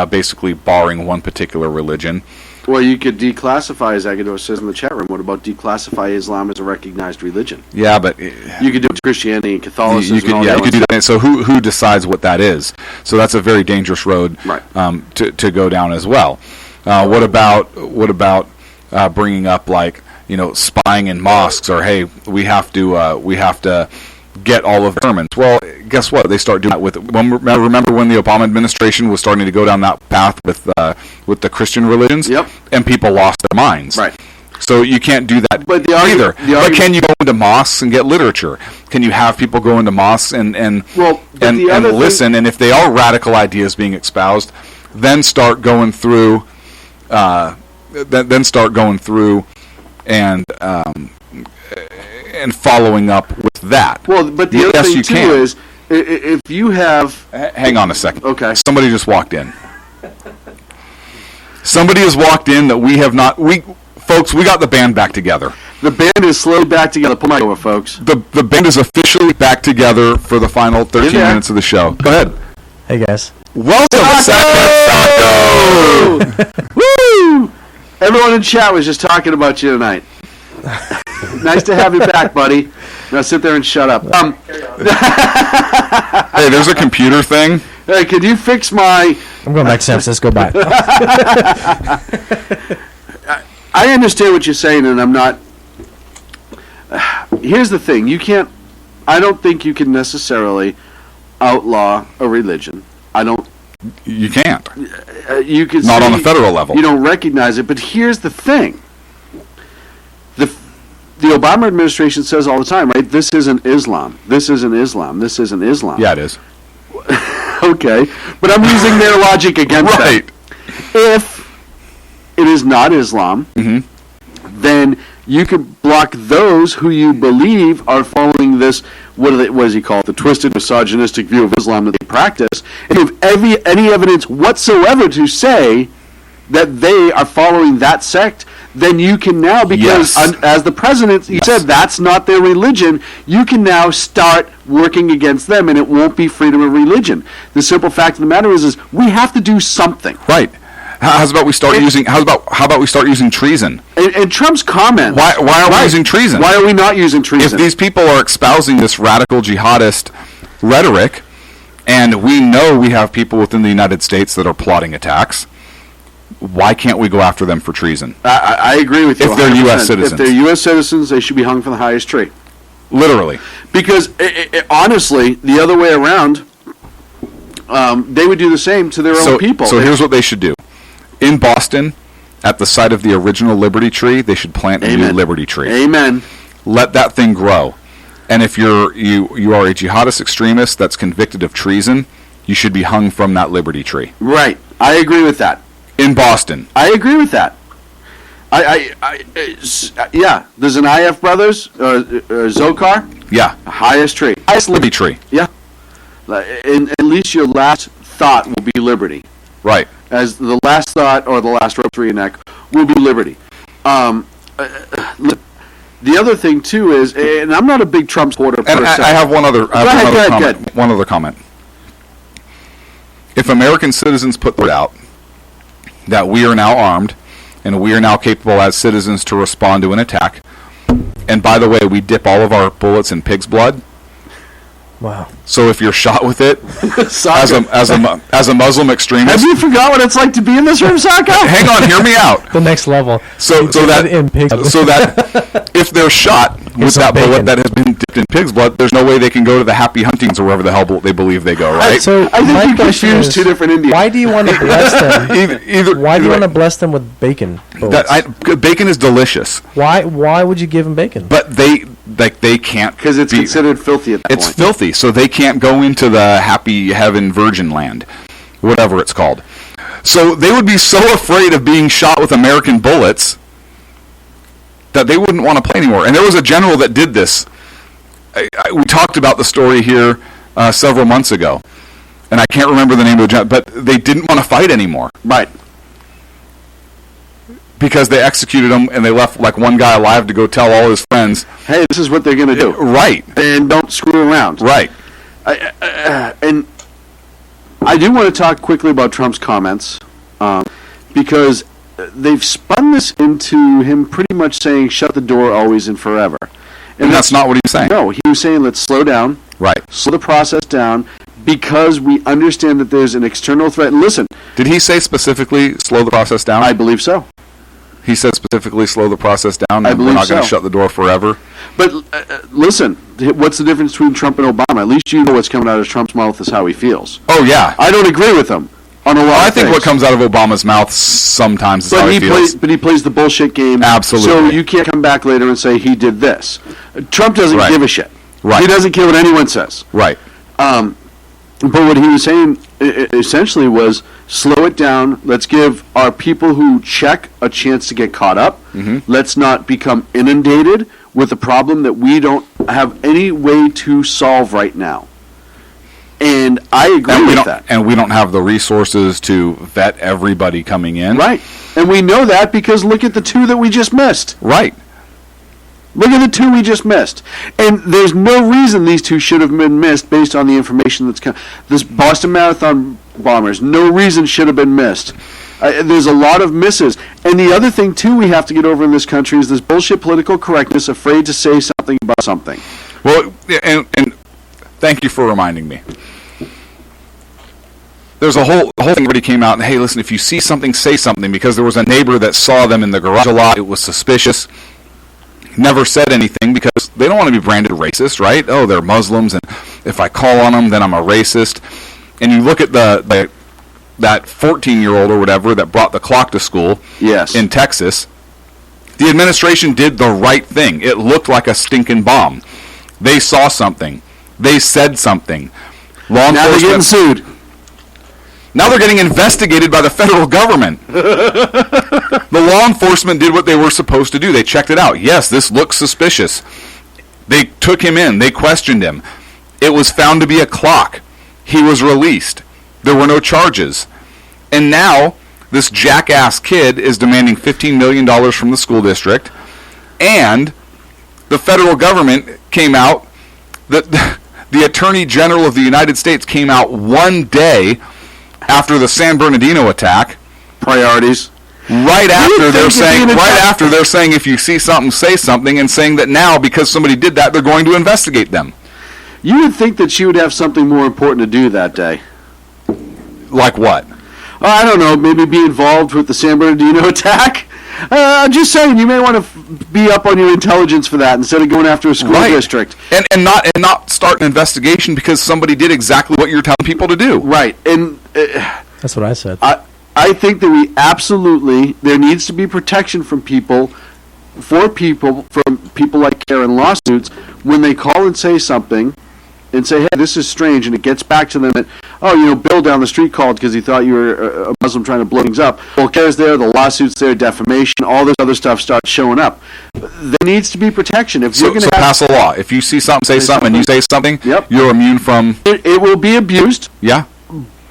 basically barring one particular religion. Well, you could declassify, as Agador says in the chat room. What about declassify Islam as a recognized religion? Yeah, but you could do it with Christianity and Catholicism. You could do that. So who decides what that is? So that's a very dangerous road to go down as well. What about bringing up spying in mosques, or hey, we have to get all of the sermons? Well, guess what? They start doing that with. Remember when the Obama administration was starting to go down that path with the Christian religions? Yep. And people lost their minds. Right. So you can't do that either. But can you go into mosques and get literature? Can you have people go into mosques and listen? And if they are radical ideas being espoused, then start going through. Then start going through and following up with that. Well, but the other thing too is if you have. Hang on a second. Okay. Somebody just walked in. Somebody has walked in that we have not. Folks, we got the band back together. The band is slowly back together. Pull my over, folks. The band is officially back together for the final 13 minutes of the show. Go ahead. Hey guys. Welcome, Taco! Woo! Everyone in chat was just talking about you tonight. Nice to have you back, buddy. Now sit there and shut up. Hey, there's a computer thing. Hey, could you fix my... I'm going back to San Francisco. Bye. I understand what you're saying, and I'm not... Here's the thing. I don't think you can necessarily outlaw a religion. You can't. You can not on the federal level. You don't recognize it, but here's the thing. The Obama administration says all the time, right? This isn't Islam. This isn't Islam. This isn't Islam. Yeah, it is. Okay, but I'm using their logic against right. that. If it is not Islam, then you could block those who you believe are following this, what does he call it, the twisted misogynistic view of Islam that they practice, and if any evidence whatsoever to say that they are following that sect, then you can now, because as the president, he said that's not their religion, you can now start working against them, and it won't be freedom of religion. The simple fact of the matter is we have to do something. Right. How about we start using treason? And Trump's comment. Why are we using treason? Why are we not using treason? If these people are espousing this radical jihadist rhetoric, and we know we have people within the United States that are plotting attacks, why can't we go after them for treason? I agree with you. If they're U.S. citizens. If they're U.S. citizens, they should be hung from the highest tree. Literally. Because honestly, the other way around, they would do the same to their own people. So here's what they should do. In Boston, at the site of the original Liberty Tree, they should plant a new Liberty Tree. Amen. Let that thing grow. And if you are a jihadist extremist that's convicted of treason, you should be hung from that Liberty Tree. Right. I agree with that. In Boston. I agree with that. Yeah. There's an IF Brothers Zokar. Yeah. Highest tree. Highest liberty tree. Yeah. And at least your last thought will be liberty. Right. As the last thought or the last rope through your neck will be liberty. The other thing too is, and I'm not a big Trump supporter. And I have one other. One other comment. If American citizens put the word out that we are now armed and we are now capable as citizens to respond to an attack, and by the way, we dip all of our bullets in pig's blood. Wow. So if you're shot with it as a Muslim extremist, have you forgot what it's like to be in this room, Saka? Hang on, hear me out. The next level. So that if they're shot with that bullet that has been dipped in pig's blood, there's no way they can go to the happy huntings or wherever the hell they believe they go, right? So I think you confuse two different Indians. Why do you want to bless them? Why do you want to bless them with bacon? Bacon is delicious. Why would you give them bacon? But they can't, because it's considered filthy at that point. It's filthy, so they can't go into the happy heaven virgin land, whatever it's called. So they would be so afraid of being shot with American bullets that they wouldn't want to play anymore. And there was a general that did this. We talked about the story here several months ago, and I can't remember the name of the general, but they didn't want to fight anymore. Right. Because they executed him and they left like one guy alive to go tell all his friends, hey, this is what they're going to do. Right. And don't screw around. Right. And I do want to talk quickly about Trump's comments because they've spun this into him pretty much saying shut the door always and forever. And that's not what he was saying. No, he was saying let's slow down. Right. Slow the process down because we understand that there's an external threat. And listen. Did he say specifically slow the process down? I believe so. He said specifically slow the process down, I and believe we're not going to so. shut the door forever. But listen, what's the difference between Trump and Obama? At least you know what's coming out of Trump's mouth is how he feels. Oh, yeah. I don't agree with him on a lot of I think things. what comes out of Obama's mouth sometimes is how he feels. But he plays the bullshit game. Absolutely. So you can't come back later and say he did this. Trump doesn't give a shit. Right. He doesn't care what anyone says. Right. But what he was saying essentially was slow it down. Let's give our people who check a chance to get caught up. Mm-hmm. Let's not become inundated with a problem that we don't have any way to solve right now. And I agree with that. And we don't have the resources to vet everybody coming in. Right. And we know that because look at the two that we just missed. Right. Look at the two we just missed. And there's no reason these two should have been missed based on the information that's come. This Boston Marathon bombers, no reason should have been missed. There's a lot of misses. And the other thing, too, we have to get over in this country is this bullshit political correctness, afraid to say something about something. Well, and thank you for reminding me. There's a whole thing already came out, and hey, listen, if you see something, say something, because there was a neighbor that saw them in the garage a lot. It was suspicious. Never said anything because they don't want to be branded racist, right? Oh, they're Muslims, and if I call on them, then I'm a racist. And you look at that 14-year-old or whatever that brought the clock to school in Texas. The administration did the right thing. It looked like a stinking bomb. They saw something. They said something. Now they're getting sued. Now they're getting investigated by the federal government. The law enforcement did what they were supposed to do. They checked it out. Yes, this looks suspicious. They took him in. They questioned him. It was found to be a clock. He was released. There were no charges. And now this jackass kid is demanding $15 million from the school district. And the federal government came out, the Attorney General of the United States came out one day after the San Bernardino attack. Priorities. Right after they're saying if you see something, say something, and saying that now because somebody did that, they're going to investigate them. You would think that she would have something more important to do that day. Like what? I don't know. Maybe be involved with the San Bernardino attack. I'm just saying, you may want to be up on your intelligence for that instead of going after a school district. And not start an investigation because somebody did exactly what you're telling people to do. Right. And that's what I said. I think that we absolutely, there needs to be protection from people like Karen lawsuits when they call and say something and say, hey, this is strange, and it gets back to them that, Bill down the street called because he thought you were a Muslim trying to blow things up. Well, CARE's there, the lawsuit's there, defamation, all this other stuff starts showing up. There needs to be pass a law. If you see something, say something, and you say something, you're immune from... It will be abused. Yeah.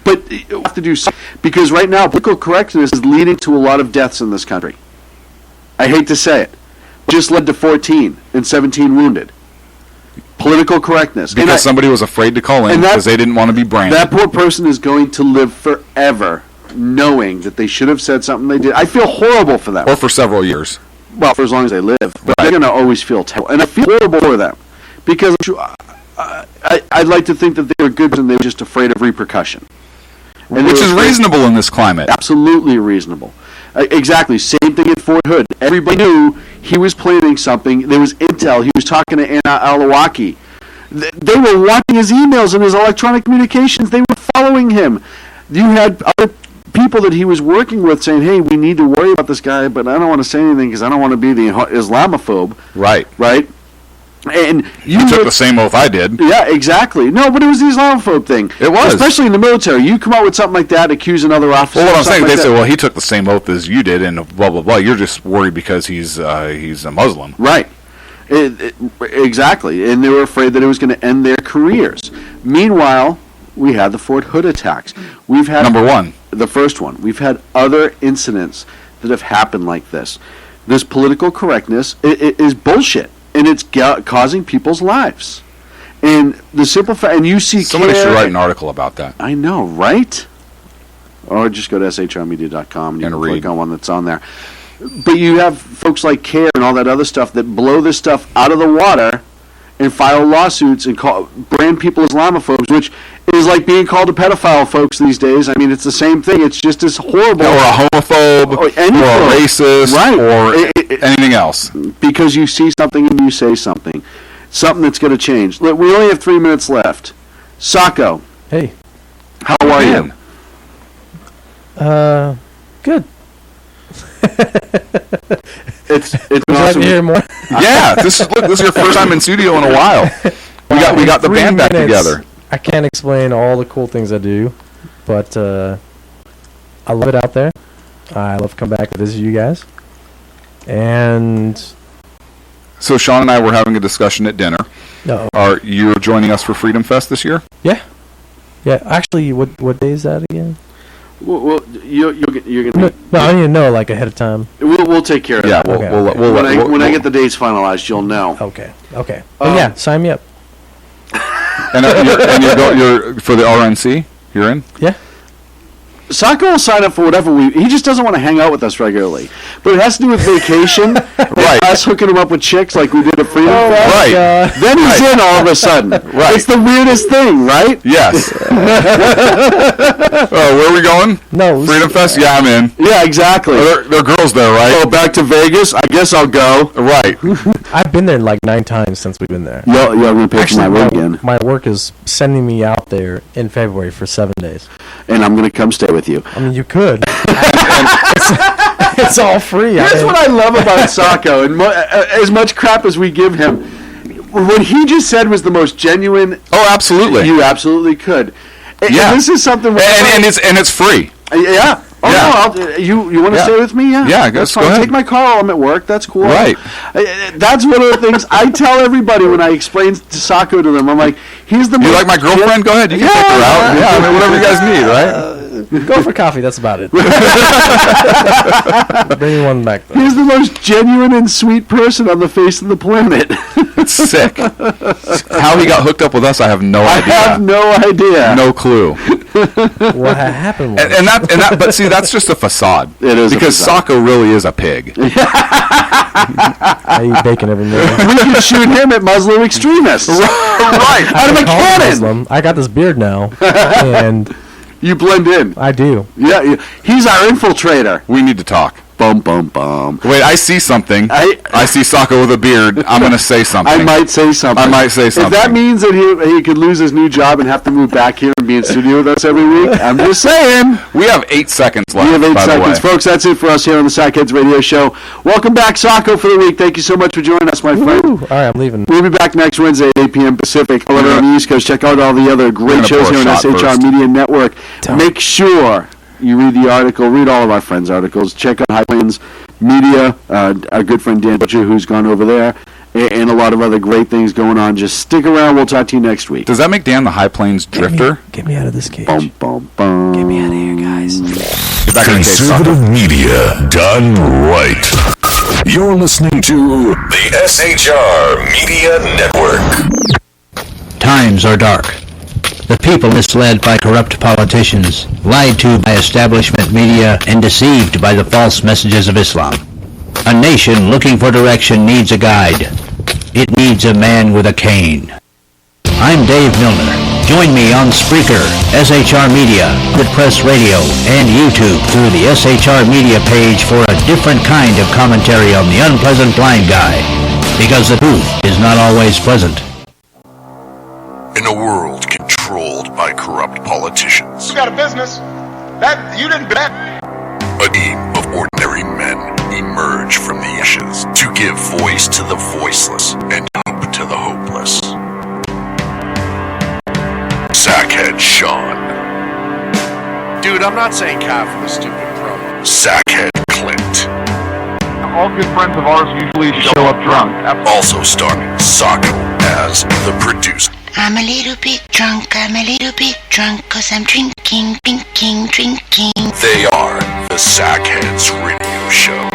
But you have to do something. Because right now, political correctness is leading to a lot of deaths in this country. I hate to say it. It just led to 14 and 17 wounded. Political correctness. Because somebody was afraid to call in because they didn't want to be branded. That poor person is going to live forever knowing that they should have said something they did. I feel horrible for them. Or for several years. Well, for as long as they live. But they're going to always feel terrible. And I feel horrible for them. Because I'd like to think that they were good and they were just afraid of repercussion. Which is reasonable in this climate. Absolutely reasonable. Exactly. Same thing at Fort Hood. Everybody knew he was planning something. There was intel. He was talking to Anna Alawaki. They were watching his emails and his electronic communications. They were following him. You had other people that he was working with saying, hey, we need to worry about this guy, but I don't want to say anything because I don't want to be the Islamophobe. Right. Right? And you took the same oath I did. Yeah, exactly. No, but it was the Islamophobe thing. It was. Especially in the military. You come out with something like that, accuse another officer. Well, what I'm saying, they say, well, he took the same oath as you did, and blah, blah, blah. You're just worried because he's a Muslim. Right. Exactly. And they were afraid that it was going to end their careers. Meanwhile, we had the Fort Hood attacks. We've had number one. The first one. We've had other incidents that have happened like this. This political correctness is bullshit. And it's causing people's lives. And the simple fact, and you see somebody should write an article about that. I know, right? Or just go to shrmedia.com and you can click on one that's on there. But you have folks like CARE and all that other stuff that blow this stuff out of the water and file lawsuits and brand people Islamophobes, which is like being called a pedophile, folks, these days. I mean, it's the same thing. It's just as horrible. Or a homophobe, or a racist, right. Or anything else. Because you see something and you say something. Something that's going to change. Look, we only have 3 minutes left. Sacco. Hey. How are you? Good. It's Would you like to hear more? Yeah, this is your first time in studio in a while. We got the band back together. I can't explain all the cool things I do, but I love it out there. I love to come back and visit you guys. And so Sean and I were having a discussion at dinner. No. Are you joining us for Freedom Fest this year? Yeah. Yeah. Actually, what day is that again? Well, you're gonna. No, I need to know like ahead of time. We'll take care of that. Yeah, when I get the dates finalized, you'll know. Okay. Yeah, sign me up. And you're for the RNC. You're in. Yeah. Sacco will sign up for whatever he just doesn't want to hang out with us regularly. But it has to do with vacation. Right. Us hooking him up with chicks like we did at Freedom Fest. Right. Then he's in all of a sudden. Right. It's the weirdest thing, right? Yes. Where are we going? No. Freedom Fest? Yeah, I'm in. Yeah, exactly. There are girls there, right? Oh, back to Vegas? I guess I'll go. Right. I've been there like 9 times since we've been there. You're going to pay for my room again. My work is sending me out there in February for 7 days. And I'm going to come stay with you. I mean, you could. It's all free. Here's what I love about Sacco, and as much crap as we give him, what he just said was the most genuine. Oh, absolutely. You absolutely could. Yeah. And this is something. And it's free. Yeah. Oh, yeah. no, you want to stay with me? Yeah, that's go fine. ahead. Take my car while I'm at work. That's cool. Right. That's one of the things I tell everybody when I explain to Sacco to them. I'm like, he's the. You like my girlfriend? Go ahead. You can take her out. Yeah, I mean, whatever you guys need, right? Go for coffee. That's about it. Bring one back. Though. He's the most genuine and sweet person on the face of the planet. It's sick. How he got hooked up with us, I have no idea. I have no idea. No clue. What happened was. And that, but see, that's just a facade. It is because Sacco really is a pig. I eat bacon every morning. We can shoot him at Muslim extremists. Right. Out of a cannon. Muslim. I got this beard now, and you blend in. I do. Yeah, he's our infiltrator. We need to talk. Bum, bum, bum. Wait, I see something. I see Sacco with a beard. I'm going to say something. I might say something. If that means that he could lose his new job and have to move back here and be in studio with us every week, I'm just saying. We have 8 seconds left. We have 8 seconds. Folks, that's it for us here on the Sackheads Radio Show. Welcome back, Sacco, for the week. Thank you so much for joining us, my friend. All right, I'm leaving. We'll be back next Wednesday at 8 p.m. Pacific. However, on the East Coast, check out all the other great shows here on SHR Media Network. Make sure you read the article, read all of our friends' articles. Check out High Plains Media, our good friend Dan Butcher, who's gone over there, and a lot of other great things going on. Just stick around. We'll talk to you next week. Does that make Dan the High Plains drifter? Get me out of this cage. Bum, bum, bum. Get me out of here, guys. Get back Conservative media done right. You're listening to the SHR Media Network. Times are dark. The people misled by corrupt politicians, lied to by establishment media, and deceived by the false messages of Islam. A nation looking for direction needs a guide. It needs a man with a cane. I'm Dave Milner. Join me on Spreaker, SHR Media, Good Press Radio, and YouTube through the SHR Media page for a different kind of commentary on the unpleasant blind guy. Because the truth is not always pleasant. In a world controlled by corrupt politicians, You got a business. That you didn't bet. a team of ordinary men emerge from the ashes to give voice to the voiceless and hope to the hopeless. Sackhead Sean. Dude, I'm not saying cow for the stupid promo. Sackhead Clint. All good friends of ours usually show up drunk. Also starring Sacco as the producer. I'm a little bit drunk, 'cause I'm drinking. They are the Sackheads Radio Show.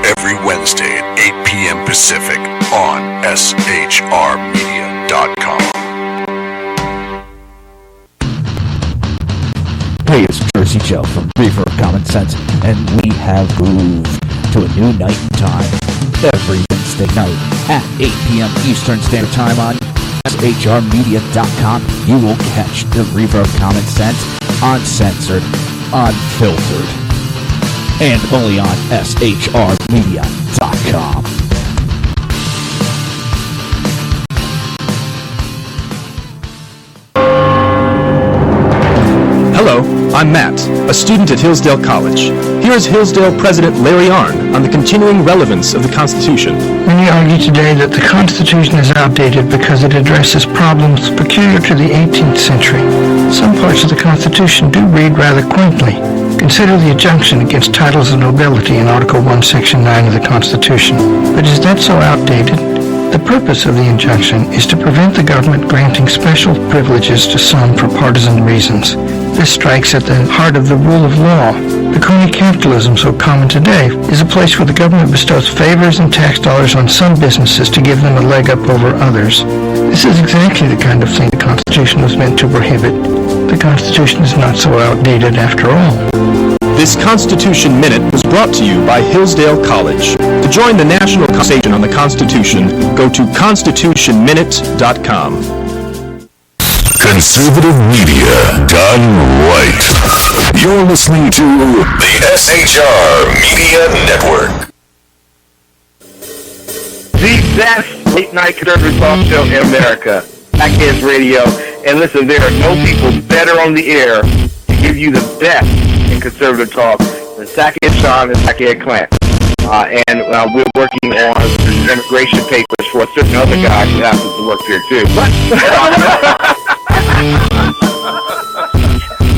Every Wednesday at 8 p.m. Pacific on shrmedia.com. Hey, it's Jersey Joe from Reaver of Common Sense, and we have grooved to a new night and time every Wednesday night at 8 p.m. Eastern Standard Time on shrmedia.com. You will catch the Reaver of Common Sense uncensored, unfiltered, and only on shrmedia.com. Hello, I'm Matt, a student at Hillsdale College. Here is Hillsdale President Larry Arnn on the continuing relevance of the Constitution. Many argue today that the Constitution is outdated because it addresses problems peculiar to the 18th century. Some parts of the Constitution do read rather quaintly. Consider the injunction against titles of nobility in Article 1, Section 9 of the Constitution. But is that so outdated? The purpose of the injunction is to prevent the government granting special privileges to some for partisan reasons. This strikes at the heart of the rule of law. The crony capitalism so common today is a place where the government bestows favors and tax dollars on some businesses to give them a leg up over others. This is exactly the kind of thing the Constitution was meant to prohibit. The Constitution is not so outdated after all. This Constitution Minute was brought to you by Hillsdale College. To join the national conversation on the Constitution, go to constitutionminute.com. Conservative media done right. You're listening to the SHR Media Network. The best late night conservative talk show in America. Sackheads Radio. And listen, there are no people better on the air to give you the best in conservative talk than Sackhead Sean and Sackhead Clint. And we're working on immigration papers for a certain other guy who happens to work here too.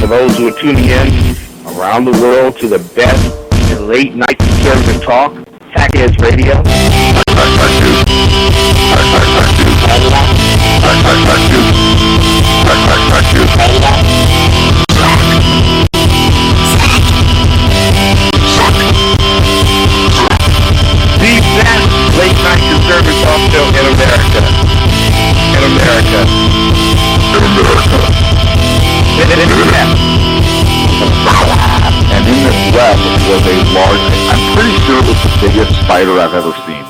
For those who are tuning in around the world to the best in late night conservative talk, Sackheads Radio. The best late night conservative talk show in America. In America. And in this web was a large, I'm pretty sure it was the biggest spider I've ever seen.